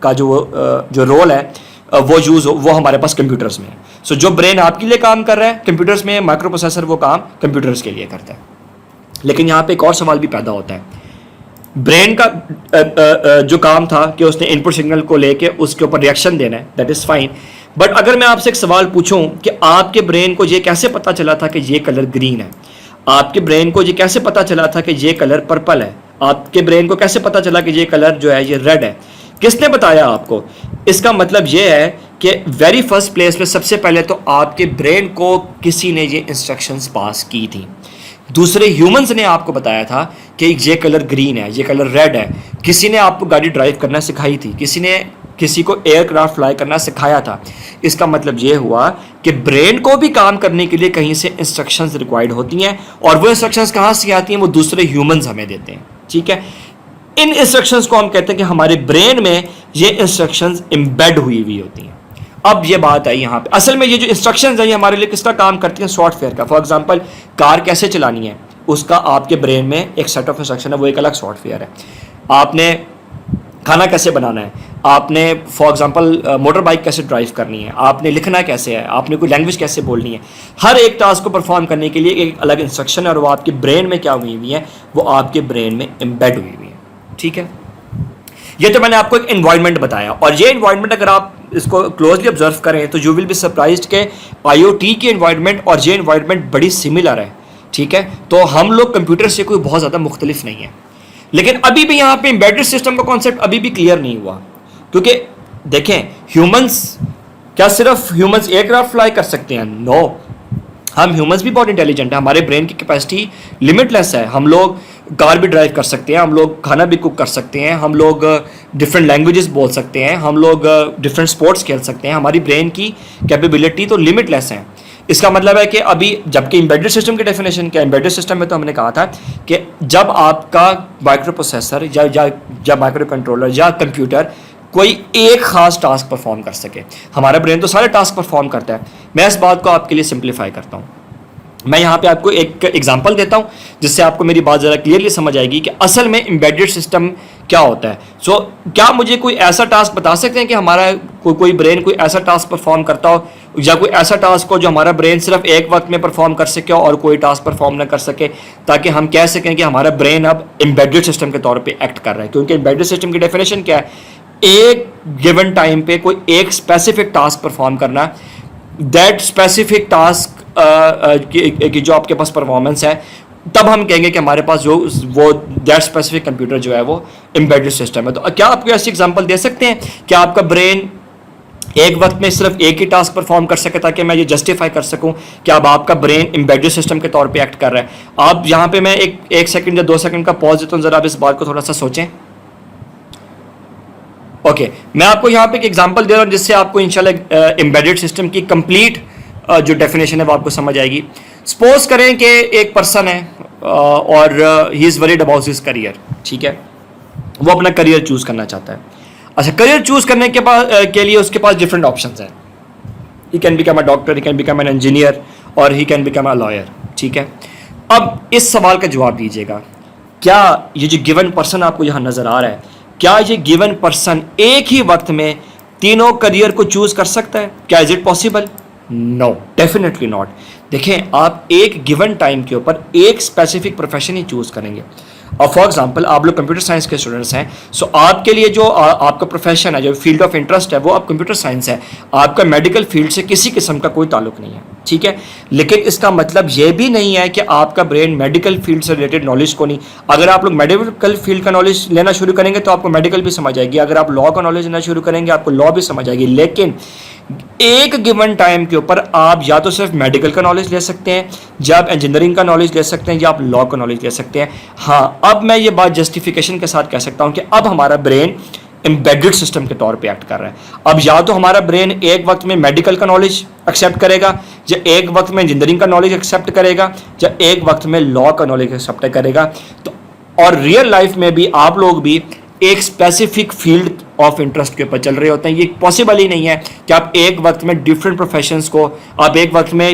का जो रोल है वो हमारे पास कंप्यूटर्स में है। सो जो ब्रेन आपके लिए काम कर रहा है कंप्यूटर्स में, माइक्रो प्रोसेसर वो काम कंप्यूटर्स के लिए करता है। लेकिन यहाँ पे एक और सवाल भी पैदा होता है। ब्रेन का जो काम था कि उसने इनपुट सिग्नल को लेके उसके ऊपर रिएक्शन देना है, दैट इज फाइन। बट अगर मैं आपसे एक सवाल पूछूं कि आपके ब्रेन को ये कैसे पता चला था कि ये कलर ग्रीन है, आपके ब्रेन को ये कैसे पता चला था कि ये कलर पर्पल है, आपके ब्रेन को कैसे पता चला कि ये कलर जो है ये रेड है, किसने बताया आपको? इसका मतलब ये है कि वेरी फर्स्ट प्लेस पे सबसे पहले तो आपके ब्रेन को किसी ने ये इंस्ट्रक्शंस पास की थी। दूसरे ह्यूमंस ने आपको बताया था कि ये कलर ग्रीन है, ये कलर रेड है। किसी ने आपको गाड़ी ड्राइव करना सिखाई थी, किसी ने किसी को एयरक्राफ्ट फ्लाई करना सिखाया था। इसका मतलब ये हुआ कि ब्रेन को भी काम करने के लिए कहीं से इंस्ट्रक्शंस रिक्वायर्ड होती हैं, और वो इंस्ट्रक्शंस कहाँ से आती हैं? वो दूसरे ह्यूमंस हमें देते हैं। ठीक है, इन इंस्ट्रक्शंस को हम कहते हैं कि हमारे ब्रेन में ये इंस्ट्रक्शंस एम्बेड हुई होती हैं। अब ये बात है यहाँ पे, असल में ये जो इंस्ट्रक्शंस हैं ये हमारे लिए किसका काम करती हैं? सॉफ्टवेयर का। फॉर एग्जांपल, कार कैसे चलानी है उसका आपके ब्रेन में एक सेट ऑफ इंस्ट्रक्शन है, वो एक अलग सॉफ्टवेयर है। आपने खाना कैसे बनाना है, आपने फॉर एग्जांपल मोटर बाइक कैसे ड्राइव करनी है, आपने लिखना कैसे है, आपने कोई लैंग्वेज कैसे बोलनी है, हर एक टास्क को परफॉर्म करने के लिए एक अलग इंस्ट्रक्शन है, और वो आपके ब्रेन में क्या हुई हुई है? वो आपके ब्रेन में एम्बेड हुई हुई है। ठीक है, ये तो मैंने आपको एक एनवायरनमेंट बताया, और ये एनवायरनमेंट अगर आप इसको क्लोजली ऑब्जर्व करें तो यू विल बी सरप्राइज्ड के IoT की एनवायरनमेंट और ये एनवायरनमेंट बड़ी सिमिलर है। ठीक है, तो हम लोग कंप्यूटर से कोई बहुत ज़्यादा मुख्तलिफ नहीं है। लेकिन अभी भी यहाँ पे एम्बेडेड सिस्टम का कॉन्सेप्ट अभी भी क्लियर नहीं हुआ, क्योंकि देखें ह्यूमंस, क्या सिर्फ ह्यूमंस एयरक्राफ्ट फ्लाई कर सकते हैं? नो, हम ह्यूमंस भी बहुत इंटेलिजेंट हैं, हमारे ब्रेन की कैपेसिटी लिमिटलेस है। हम लोग कार भी ड्राइव कर सकते हैं, हम लोग खाना भी कुक कर सकते हैं, हम लोग डिफरेंट लैंग्वेजेस बोल सकते हैं, हम लोग डिफरेंट स्पोर्ट्स खेल सकते हैं। हमारी ब्रेन की कैपेबिलिटी तो लिमिटलेस है। इसका मतलब है कि अभी, जबकि एम्बेडेड सिस्टम की डेफिनेशन क्या है? एम्बेडेड सिस्टम में तो हमने कहा था कि जब आपका माइक्रो प्रोसेसर या माइक्रो कंट्रोलर या कंप्यूटर कोई एक खास टास्क परफॉर्म कर सके। हमारा ब्रेन तो सारे टास्क परफॉर्म करता है। मैं इस बात को आपके लिए सिंप्लीफाई करता हूँ। मैं यहाँ पे आपको एक एग्जांपल देता हूँ जिससे आपको मेरी बात ज़रा क्लियरली समझ आएगी कि असल में एम्बेडेड सिस्टम क्या होता है। सो क्या मुझे कोई ऐसा टास्क बता सकते हैं कि हमारा कोई ब्रेन कोई ऐसा टास्क परफॉर्म करता हो, या कोई ऐसा टास्क हो जो हमारा ब्रेन सिर्फ एक वक्त में परफॉर्म कर सके और कोई टास्क परफॉर्म ना कर सके, ताकि हम कह सकें कि हमारा ब्रेन अब एम्बेडेड सिस्टम के तौर पर एक्ट कर रहा है? क्योंकि एम्बेडेड सिस्टम की डेफिनेशन क्या है? एक गिवन टाइम पे कोई एक स्पेसिफिक टास्क परफॉर्म करना, दैट स्पेसिफिक टास्क की जो आपके पास परफॉर्मेंस है, तब हम कहेंगे कि हमारे पास जो वो दैट स्पेसिफिक कंप्यूटर जो है वो एम्बेडेड सिस्टम है। तो क्या आपको ऐसी एग्जांपल दे सकते हैं कि आपका ब्रेन एक वक्त में सिर्फ एक ही टास्क परफॉर्म कर सके, ताकि मैं ये जस्टिफाई कर सकूं कि अब आपका ब्रेन एम्बेडेड सिस्टम के तौर पे एक्ट कर रहा है? आप यहाँ पे मैं एक सेकंड या 2 सेकंड का पॉज देता हूँ, ज़रा आप इस बात को थोड़ा सा सोचें। ओके, मैं आपको यहाँ पे एक एग्जांपल दे रहा हूँ जिससे आपको इंशाल्लाह एम्बेडेड सिस्टम की कंप्लीट जो डेफिनेशन है वो आपको समझ आएगी। सपोज करें कि एक पर्सन है और he is worried about his career. ठीक है, वो अपना करियर चूज़ करना चाहता है। अच्छा, करियर चूज़ करने के लिए उसके पास डिफरेंट ऑप्शंस हैं। He can become a doctor, he can become an engineer, और he can become a lawyer. ठीक है, अब इस सवाल का जवाब दीजिएगा, क्या ये जो गिवन पर्सन आपको यहाँ नज़र आ रहा है, क्या ये गिवन पर्सन एक ही वक्त में तीनों करियर को चूज कर सकता है? क्या is it possible? No, definitely not. देखें, आप एक गिवन टाइम के ऊपर एक स्पेसिफिक प्रोफेशन ही चूज़ करेंगे। और फॉर एग्जांपल आप लोग कंप्यूटर साइंस के स्टूडेंट्स हैं, सो आपके लिए जो आपका प्रोफेशन है, जो फील्ड ऑफ इंटरेस्ट है, वो आप कंप्यूटर साइंस है। आपका मेडिकल फील्ड से किसी किस्म का कोई ताल्लुक नहीं है, ठीक है। लेकिन इसका मतलब ये भी नहीं है कि आपका ब्रेन मेडिकल फील्ड से रिलेटेड नॉलेज को नहीं, अगर आप लोग मेडिकल फील्ड का नॉलेज लेना शुरू करेंगे तो आपको मेडिकल भी समझ आएगी, अगर आप लॉ का नॉलेज लेना शुरू करेंगे आपको लॉ भी समझ आएगी। लेकिन एक गिवन टाइम के ऊपर आप या तो सिर्फ मेडिकल का नॉलेज ले सकते हैं, या आप इंजीनियरिंग का नॉलेज ले सकते हैं, या आप लॉ का नॉलेज ले सकते हैं। हाँ, अब मैं ये बात जस्टिफिकेशन के साथ कह सकता हूं कि अब हमारा ब्रेन एम्बेडेड सिस्टम के तौर पे एक्ट कर रहा है। अब या तो हमारा ब्रेन एक वक्त में मेडिकल का नॉलेज एक्सेप्ट करेगा, या एक वक्त में इंजीनियरिंग का नॉलेज एक्सेप्ट करेगा, या एक वक्त में लॉ का नॉलेज एक्सेप्ट करेगा। तो और रियल लाइफ में भी आप लोग भी एक स्पेसिफिक फील्ड ऑफ इंटरेस्ट के ऊपर चल रहे होते हैं। ये पॉसिबल ही नहीं है कि आप एक वक्त में डिफरेंट प्रोफेशंस को, आप एक वक्त में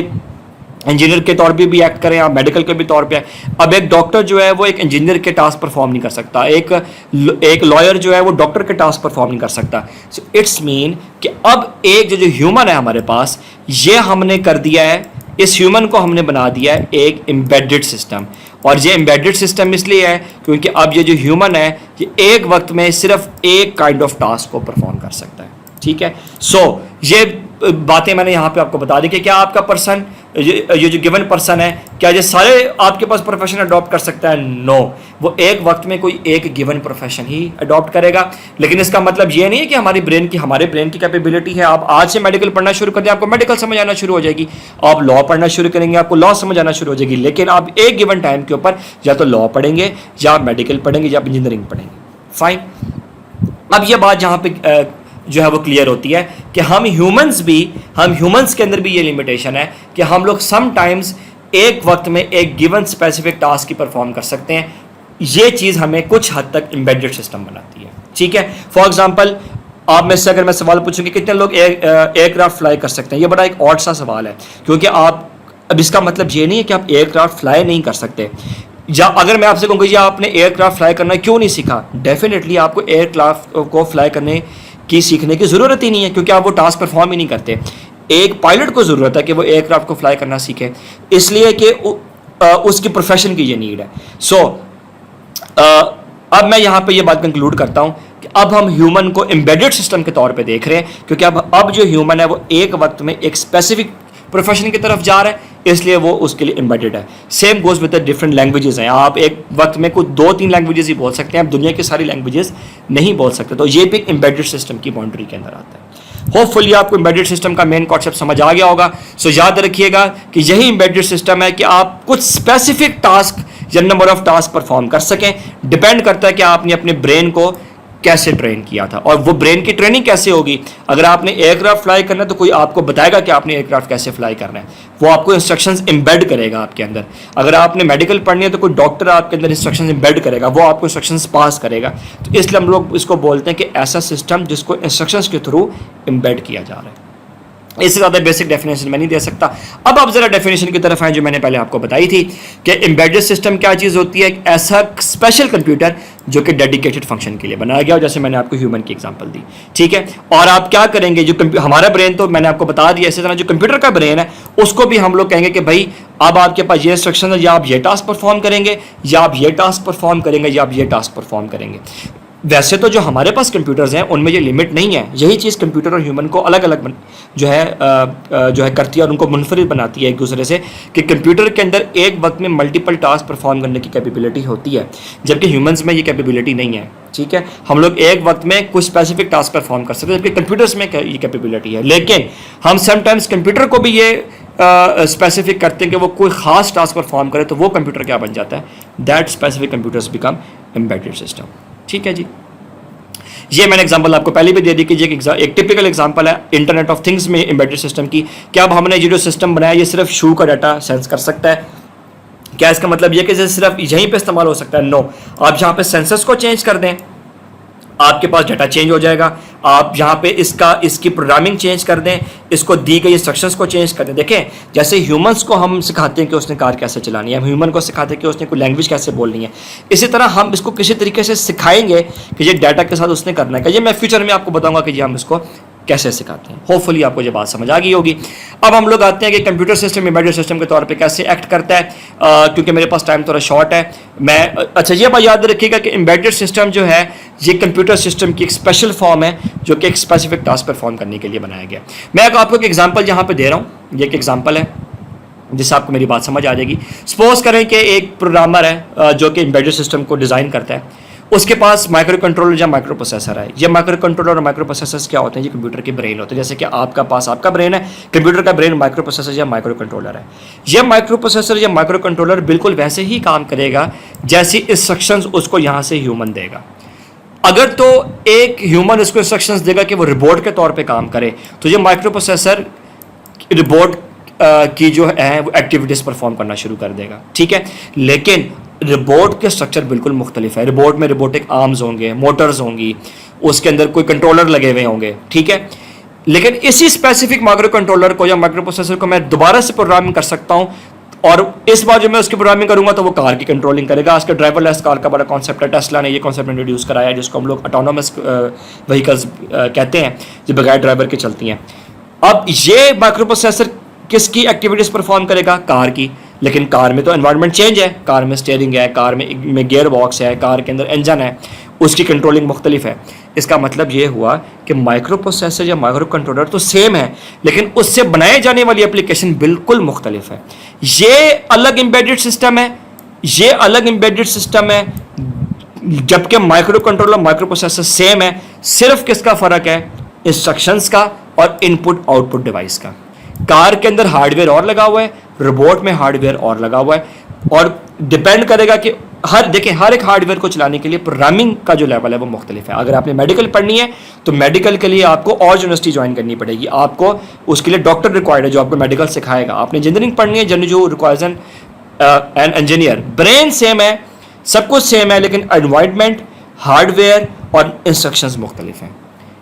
इंजीनियर के तौर पे भी एक्ट करें, आप मेडिकल के भी तौर पे। अब एक डॉक्टर जो है वो एक इंजीनियर के टास्क परफॉर्म नहीं कर सकता, एक लॉयर जो है वो डॉक्टर के टास्क परफॉर्म नहीं कर सकता। सो इट्स मीन कि अब एक जो ह्यूमन है हमारे पास, ये हमने कर दिया है, इस ह्यूमन को हमने बना दिया है एक एम्बेडेड सिस्टम। और ये एम्बेडेड सिस्टम इसलिए है क्योंकि अब ये जो ह्यूमन है ये एक वक्त में सिर्फ एक काइंड ऑफ टास्क को परफॉर्म कर सकता है, ठीक है। सो ये बातें मैंने यहाँ पे आपको बता दी कि क्या आपका पर्सन, ये जो गिवन पर्सन है, क्या ये सारे आपके पास प्रोफेशन अडॉप्ट कर सकता है? नो, वो एक वक्त में कोई एक गिवन प्रोफेशन ही अडॉप्ट करेगा। लेकिन इसका मतलब ये नहीं है कि हमारे ब्रेन की कैपेबिलिटी है, आप आज से मेडिकल पढ़ना शुरू कर दें आपको मेडिकल समझ आना शुरू हो जाएगी, आप लॉ पढ़ना शुरू करेंगे आपको लॉ समझ आना शुरू हो जाएगी। लेकिन आप एक गिवन टाइम के ऊपर या तो लॉ पढ़ेंगे, या आप मेडिकल पढ़ेंगे, या आप इंजीनियरिंग पढ़ेंगे। फाइन, अब ये बात जहाँ पे जो है वो क्लियर होती है कि हम ह्यूमंस के अंदर भी ये लिमिटेशन है कि हम लोग समटाइम्स एक वक्त में एक गिवन स्पेसिफिक टास्क की परफॉर्म कर सकते हैं। ये चीज़ हमें कुछ हद तक एम्बेडेड सिस्टम बनाती है, ठीक है। फॉर एग्जांपल, आप में से अगर मैं सवाल पूछूंगी कितने लोग एयरक्राफ्ट फ्लाई कर सकते हैं, ये बड़ा एक ऑड सा सवाल है, क्योंकि अब इसका मतलब ये नहीं है कि आप एयरक्राफ्ट फ्लाई नहीं कर सकते। या अगर मैं आपसे कहूँगा जी आपने एयरक्राफ्ट फ्लाई करना क्यों नहीं सीखा, डेफिनेटली आपको एयरक्राफ्ट को फ्लाई करने की सीखने की ज़रूरत ही नहीं है, क्योंकि आप वो टास्क परफॉर्म ही नहीं करते। एक पायलट को ज़रूरत है कि वो एयरक्राफ्ट को फ्लाई करना सीखे, इसलिए कि उसकी प्रोफेशन की ये नीड है। सो अब मैं यहाँ पे ये बात कंक्लूड करता हूँ कि अब हम ह्यूमन को एम्बेडेड सिस्टम के तौर पे देख रहे हैं, क्योंकि अब जो ह्यूमन है वो एक वक्त में एक स्पेसिफिक प्रोफेशन की तरफ जा रहा है, इसलिए वो उसके लिए एम्बेडेड है। Same goes with the different languages हैं, आप एक वक्त में कुछ 2-3 लैंग्वेजेस ही बोल सकते हैं, आप दुनिया की सारी लैंग्वेजेस नहीं बोल सकते। तो ये भी एक एम्बेडेड सिस्टम की बाउंड्री के अंदर आता है। होपफुली आपको एम्बेडेड सिस्टम का मेन कॉन्सेप्ट समझ आ गया होगा। सो याद रखिएगा कि यही एम्बेडेड सिस्टम है कि आप कुछ स्पेसिफिक टास्क या नंबर ऑफ टास्क परफॉर्म कर सकें। डिपेंड करता है कि आपने अपने ब्रेन को कैसे ट्रेन किया था, और वो ब्रेन की ट्रेनिंग कैसे होगी। अगर आपने एयरक्राफ्ट फ्लाई करना है तो कोई आपको बताएगा कि आपने एयरक्राफ्ट कैसे फ्लाई करना है, वो आपको इंस्ट्रक्शंस एम्बेड करेगा आपके अंदर। अगर आपने मेडिकल पढ़नी है तो कोई डॉक्टर आपके अंदर इंस्ट्रक्शंस एम्बेड करेगा, वो आपको इंस्ट्रक्शंस पास करेगा। तो इसलिए हम लोग इसको बोलते हैं कि ऐसा सिस्टम जिसको इंस्ट्रक्शंस के थ्रू एम्बेड किया जा रहा है। इससे ज़्यादा बेसिक डेफिनेशन मैं नहीं दे सकता। अब आप ज़रा डेफिनेशन की तरफ आए जो मैंने पहले आपको बताई थी कि एम्बेडेड सिस्टम क्या चीज़ होती है, एक ऐसा स्पेशल कंप्यूटर जो कि डेडिकेटेड फंक्शन के लिए बनाया गया हो, जैसे मैंने आपको ह्यूमन की एग्जांपल दी, ठीक है। और आप क्या करेंगे, जो हमारा ब्रेन तो मैंने आपको बता दिया, इसी तरह जो कंप्यूटर का ब्रेन है उसको भी हम लोग कहेंगे कि भाई अब आपके पास ये इंस्ट्रक्शन है, या आप ये टास्क परफॉर्म करेंगे, या आप ये टास्क परफॉर्म करेंगे, या आप ये टास्क परफॉर्म करेंगे। वैसे तो जो हमारे पास कंप्यूटर्स हैं उनमें ये लिमिट नहीं है, यही चीज़ कंप्यूटर और ह्यूमन को अलग अलग जो है करती है और उनको मुनफरिद बनाती है एक दूसरे से, कि कंप्यूटर के अंदर एक वक्त में मल्टीपल टास्क परफॉर्म करने की कैपेबिलिटी होती है, जबकि ह्यूमंस में ये कैपेबिलिटी नहीं है, ठीक है। हम लोग एक वक्त में कुछ स्पेसिफिक टास्क परफॉर्म कर सकते हैं, जबकि कंप्यूटर्स में ये कैपेबिलिटी है। लेकिन हम समटाइम्स कंप्यूटर को भी ये स्पेसिफिक करते हैं कि वो कोई ख़ास टास्क परफॉर्म करे, तो वो कंप्यूटर क्या बन जाता है, that specific computers become embedded system, ठीक है जी। ये मैंने एग्जांपल आपको पहले भी दे दी कि एक टिपिकल एग्जांपल है इंटरनेट ऑफ थिंग्स में एम्बेडेड सिस्टम की। क्या अब हमने ये जो सिस्टम बनाया ये सिर्फ शू का डाटा सेंस कर सकता है? क्या इसका मतलब ये कि सिर्फ यहीं पे इस्तेमाल हो सकता है? नो, आप जहाँ पे सेंसर्स को चेंज कर दें आपके पास डाटा चेंज हो जाएगा। आप यहाँ पे इसकी प्रोग्रामिंग चेंज कर दें, इसको दी गई इंस्ट्रक्शंस को चेंज कर दें। देखें, जैसे ह्यूमंस को हम सिखाते हैं कि उसने कार कैसे चलानी है, हम ह्यूमन को सिखाते हैं कि उसने कोई लैंग्वेज कैसे बोलनी है, इसी तरह हम इसको किसी तरीके से सिखाएंगे कि ये डाटा के साथ उसने करना है। ये मैं फ्यूचर में आपको बताऊंगा कि जी हम इसको कैसे सिखाते हैं। होपफुली आपको ये बात समझ आ गई होगी। अब हम लोग आते हैं कि कंप्यूटर सिस्टम एम्बेडेड सिस्टम के तौर पे कैसे एक्ट करता है, क्योंकि मेरे पास टाइम थोड़ा शॉर्ट है। अच्छा ये बात याद रखिएगा कि एम्बेडेड सिस्टम जो है ये कंप्यूटर सिस्टम की एक स्पेशल फॉर्म है जो कि एक स्पेसिफिक टास्क परफॉर्म करने के लिए बनाया गया। मैं आपको एक एग्जाम्पल यहाँ पे दे रहा हूँ, ये एक एग्जाम्पल है जिससे आपको मेरी बात समझ आ जाएगी। सपोज करें कि एक प्रोग्रामर है जो कि एम्बेडेड सिस्टम को डिज़ाइन करता है, उसके पास माइक्रो कंट्रोलर या माइक्रो प्रोसेसर है। ये माइक्रो कंट्रोलर और माइक्रो प्रोसेसर्स क्या होते हैं? ये कंप्यूटर के ब्रेन होते हैं। जैसे कि आपका पास आपका ब्रेन है, कंप्यूटर का ब्रेन माइक्रो प्रोसेसर या माइक्रो कंट्रोलर है। ये माइक्रो प्रोसेसर या माइक्रो कंट्रोलर बिल्कुल वैसे ही काम करेगा जैसी इंस्ट्रक्शंस उसको यहाँ से ह्यूमन देगा। अगर तो एक ह्यूमन उसको इंस्ट्रक्शंस देगा कि वो रिबोट के तौर पे काम करे, तो ये माइक्रो प्रोसेसर रिबोट की जो है वो एक्टिविटीज़ परफॉर्म करना शुरू कर देगा, ठीक है। लेकिन रिबोट के स्ट्रक्चर बिल्कुल मुख्तलिफ है। रिबोट में रिबोटिक आर्म्स होंगे, मोटर्स होंगी, उसके अंदर कोई कंट्रोलर लगे हुए होंगे, ठीक है। लेकिन इसी स्पेसिफिक माइक्रो कंट्रोलर को या माइक्रो प्रोसेसर को मैं दोबारा से प्रोग्रामिंग कर सकता हूँ, और इस बार जब मैं उसकी प्रोग्रामिंग करूंगा तो वो कार की कंट्रोलिंग करेगा। आज का ड्राइवरलेस कार का बड़ा कॉन्सेप्ट है, टेस्ला ने ये कॉन्सेप्ट इंट्रोड्यूस कराया है, जिसको हम लोग ऑटोनोमस व्हीकल्स कहते हैं, जो बगैर ड्राइवर के चलती हैं। अब ये माइक्रो प्रोसेसर किसकी एक्टिविटीज़ परफॉर्म करेगा? कार की। लेकिन कार में तो एनवायरनमेंट चेंज है, कार में स्टीयरिंग है, कार में गियर बॉक्स है, कार के अंदर इंजन है, उसकी कंट्रोलिंग मुख्तलिफ है। इसका मतलब ये हुआ कि माइक्रो प्रोसेसर या माइक्रो कंट्रोलर तो सेम है, लेकिन उससे बनाए जाने वाली एप्लीकेशन बिल्कुल मुख्तलिफ है। ये अलग एम्बेडेड सिस्टम है, ये अलग एम्बेडेड सिस्टम है, जबकि micro controller micro processor same है। सिर्फ किसका फ़र्क है? इंस्ट्रक्शंस का और इनपुट आउटपुट डिवाइस का। कार के अंदर हार्डवेयर और लगा हुआ है, रोबोट में हार्डवेयर और लगा हुआ है, और डिपेंड करेगा कि हर एक हार्डवेयर को चलाने के लिए प्रोग्रामिंग का जो लेवल है वो मुख्तलिफ है। अगर आपने मेडिकल पढ़नी है तो मेडिकल के लिए आपको और यूनिवर्सिटी ज्वाइन करनी पड़ेगी, आपको उसके लिए डॉक्टर रिक्वायर्ड है जो आपको मेडिकल सिखाएगा। आपने इंजीनियरिंग पढ़नी है, जो requires an engineer. Brain same है, सब कुछ सेम है, लेकिन एनवायरनमेंट, हार्डवेयर और इंस्ट्रक्शंस मुख्तलिफ हैं।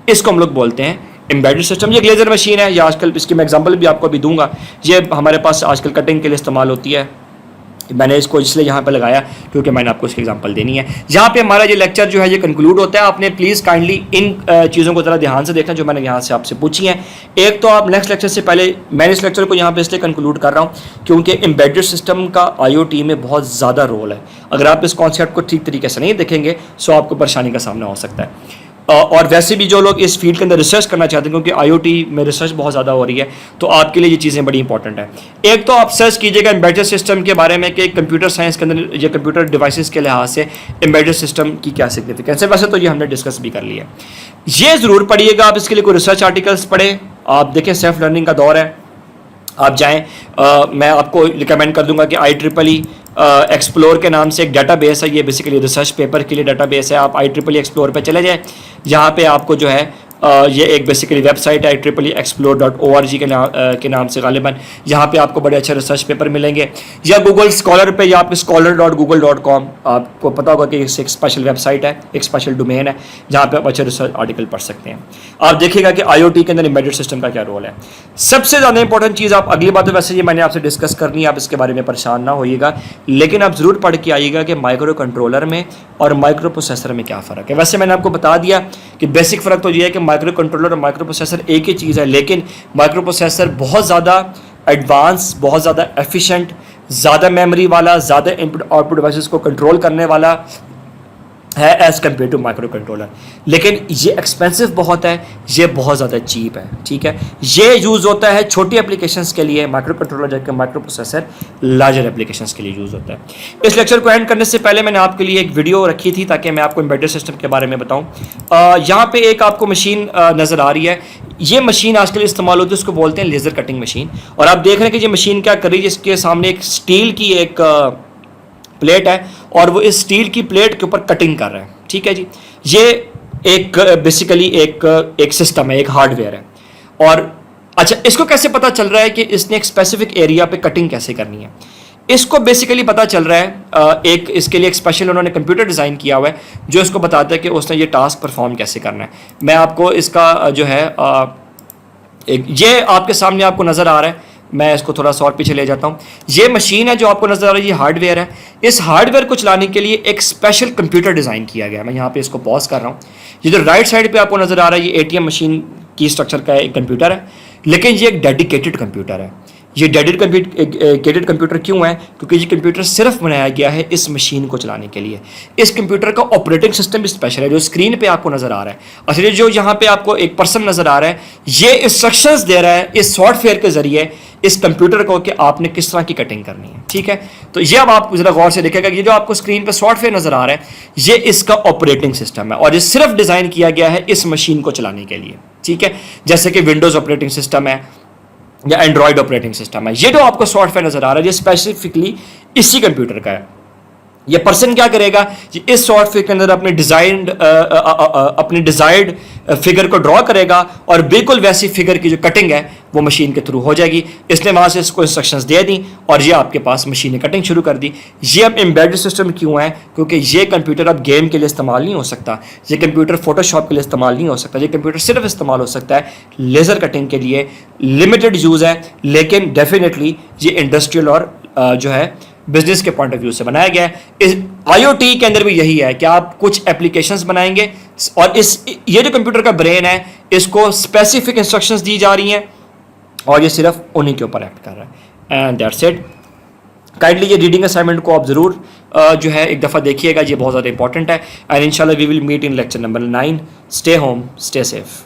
इसको हम लोग बोलते हैं एम्बेडेड सिस्टम। ये ग्लेजर मशीन है, ये आजकल इसकी मैं एग्जांपल भी आपको अभी दूंगा। ये हमारे पास आजकल कटिंग के लिए इस्तेमाल होती है। मैंने इसको इसलिए यहाँ पे लगाया क्योंकि मैंने आपको इसकी एग्जांपल देनी है। यहाँ पे हमारा ये लेक्चर जो है ये कंक्लूड होता है। आपने प्लीज़ काइंडली इन चीज़ों को ज़रा ध्यान से देखना जो मैंने यहाँ से आपसे पूछी हैं। एक तो आप नेक्स्ट लेक्चर से पहले, मैंने इस लेक्चर को यहाँ पे इसलिए कंक्लूड कर रहा हूँ क्योंकि एम्बेडेड सिस्टम का IoT में बहुत ज़्यादा रोल है। अगर आप इस कॉन्सेप्ट को ठीक तरीके से नहीं देखेंगे तो आपको परेशानी का सामना हो सकता है। और वैसे भी जो लोग इस फील्ड के अंदर रिसर्च करना चाहते हैं, क्योंकि IoT में रिसर्च बहुत ज़्यादा हो रही है, तो आपके लिए ये चीज़ें बड़ी इंपॉर्टेंट है। एक तो आप सर्च कीजिएगा एम्बेडेड सिस्टम के बारे में कि कंप्यूटर साइंस के अंदर या कंप्यूटर डिवाइसेस के लिहाज से एम्बेडेड सिस्टम की क्या सिग्निफिकेंस है। वैसे तो ये हमने डिस्कस भी कर लिया। ये ज़रूर पढ़िएगा, आप इसके लिए कोई रिसर्च आर्टिकल्स पढ़ें। आप देखें सेल्फ लर्निंग का दौर है, आप जाएँ, मैं आपको रिकमेंड कर दूंगा कि IEEE एक्सप्लोर के नाम से एक डाटाबेस है। ये बेसिकली रिसर्च पेपर के लिए डाटाबेस है। आप IEEE एक्सप्लोर पे चले जाएं, जहाँ पे आपको जो है ये एक बेसिकली वेबसाइट है IEEE.explore.org के नाम से गालिबन। यहाँ पे आपको बड़े अच्छे रिसर्च पेपर मिलेंगे, या गूगल स्कॉलर पे या आप scholar.google.com, आपको पता होगा कि इस एक स्पेशल वेबसाइट है, एक स्पेशल डोमेन है जहाँ पे आप अच्छे रिसर्च आर्टिकल पढ़ सकते हैं। आप देखिएगा कि IoT के अंदर एम्बेडेड सिस्टम का क्या रोल है। सबसे ज़्यादा इंपॉर्टेंट चीज़, आप अगली बात तो वैसे ये मैंने आपसे डिस्कस करनी है, आप इसके बारे में परेशान ना होइएगा, लेकिन आप ज़रूर पढ़ के आइएगा कि माइक्रो कंट्रोलर में और माइक्रो प्रोसेसर में क्या फ़र्क है। वैसे मैंने आपको बता दिया कि बेसिक फ़र्क तो ये है कि माइक्रो कंट्रोलर और माइक्रो प्रोसेसर एक ही चीज़ है, लेकिन माइक्रो प्रोसेसर बहुत ज़्यादा एडवांस, बहुत ज़्यादा एफिशिएंट, ज़्यादा मेमोरी वाला, ज़्यादा इनपुट आउटपुट डिवाइसेस को कंट्रोल करने वाला है as compare to micro controller. लेकिन ये एक्सपेंसिव बहुत है, ये बहुत ज़्यादा चीप है, ठीक है। ये यूज़ होता है छोटी एप्लीकेशंस के लिए माइक्रो कंट्रोलर, जबकि माइक्रो प्रोसेसर लार्जर एप्लीकेशंस के लिए यूज़ होता है। इस लेक्चर को एंड करने से पहले मैंने आपके लिए एक वीडियो रखी थी ताकि मैं आपको एम्बेडेड सिस्टम के बारे में बताऊँ। यहाँ पर एक आपको मशीन नज़र आ रही है। ये मशीन आजकल इस्तेमाल होती है, उसको बोलते हैं लेज़र कटिंग मशीन। और आप देख रहे हैं कि ये मशीन क्या कर रही है, जिसके सामने एक स्टील की एक प्लेट है और वो इस स्टील की प्लेट के ऊपर कटिंग कर रहा है, ठीक है जी। ये एक बेसिकली एक सिस्टम है, एक हार्डवेयर है। और अच्छा, इसको कैसे पता चल रहा है कि इसने एक स्पेसिफिक एरिया पे कटिंग कैसे करनी है? इसको बेसिकली पता चल रहा है, एक इसके लिए एक स्पेशल उन्होंने कंप्यूटर डिज़ाइन किया हुआ है जो इसको बताता है कि उसने ये टास्क परफॉर्म कैसे करना है। मैं आपको इसका जो है ये आपके सामने आपको नज़र आ रहा है, मैं इसको थोड़ा सा और पीछे ले जाता हूँ। ये मशीन है जो आपको नज़र आ रही है, ये हार्डवेयर है। इस हार्डवेयर को चलाने के लिए एक स्पेशल कंप्यूटर डिज़ाइन किया गया है। मैं यहाँ पे इसको पॉज कर रहा हूँ। ये जो राइट साइड पे आपको नज़र आ रहा है, ये ATM मशीन की स्ट्रक्चर का एक कंप्यूटर है, लेकिन ये एक डेडिकेटेड कंप्यूटर है। ये डेडिकेटेड कंप्यूटर क्यों है? क्योंकि ये कंप्यूटर सिर्फ बनाया गया है इस मशीन को चलाने के लिए। इस कंप्यूटर का ऑपरेटिंग सिस्टम भी स्पेशल है, जो स्क्रीन पे आपको नज़र आ रहा है। अच्छा, जो यहाँ पे आपको एक पर्सन नज़र आ रहा है, ये इंस्ट्रक्शंस दे रहा है इस सॉफ्टवेयर के ज़रिए इस कंप्यूटर को कि आपने किस तरह की कटिंग करनी है। ठीक है, तो ये अब आप ज़रा गौर से देखिएगा, ये जो आपको स्क्रीन पर सॉफ्टवेयर नज़र आ रहा है, ये इसका ऑपरेटिंग सिस्टम है और ये सिर्फ डिज़ाइन किया गया है इस मशीन को चलाने के लिए। ठीक है, जैसे कि विंडोज़ ऑपरेटिंग सिस्टम है या एंड्रॉयड ऑपरेटिंग सिस्टम है। ये जो आपको सॉफ्टवेयर नजर आ रहा है ये स्पेसिफिकली इसी कंप्यूटर का है। ये पर्सन क्या करेगा, इस सॉफ्टवेयर के अंदर अपनी डिजायर्ड फिगर को ड्रॉ करेगा और बिल्कुल वैसी फिगर की जो कटिंग है वो मशीन के थ्रू हो जाएगी। इसने वहां से इसको इंस्ट्रक्शंस दे दी और ये आपके पास मशीन ने कटिंग शुरू कर दी। ये अब एम्बेडेड सिस्टम क्यों है? क्योंकि ये कंप्यूटर अब गेम के लिए इस्तेमाल नहीं हो सकता, ये कंप्यूटर फोटोशॉप के लिए इस्तेमाल नहीं हो सकता, ये कंप्यूटर सिर्फ इस्तेमाल हो सकता है लेज़र कटिंग के लिए। लिमिटेड यूज़ है, लेकिन डेफिनेटली ये इंडस्ट्रियल और जो है बिजनेस के पॉइंट ऑफ व्यू से बनाया गया है। इस IoT के अंदर भी यही है कि आप कुछ एप्लीकेशंस बनाएंगे और ये जो कंप्यूटर का ब्रेन है, इसको स्पेसिफिक इंस्ट्रक्शंस दी जा रही हैं और ये सिर्फ उन्हीं के ऊपर एक्ट कर रहा है। And that's it. काइंडली ये रीडिंग असाइनमेंट को आप ज़रूर जो है एक दफ़ा देखिएगा, ये बहुत ज़्यादा इंपॉर्टेंट है। एंड इंशाल्लाह we will meet in lecture number 9। Stay home, stay safe.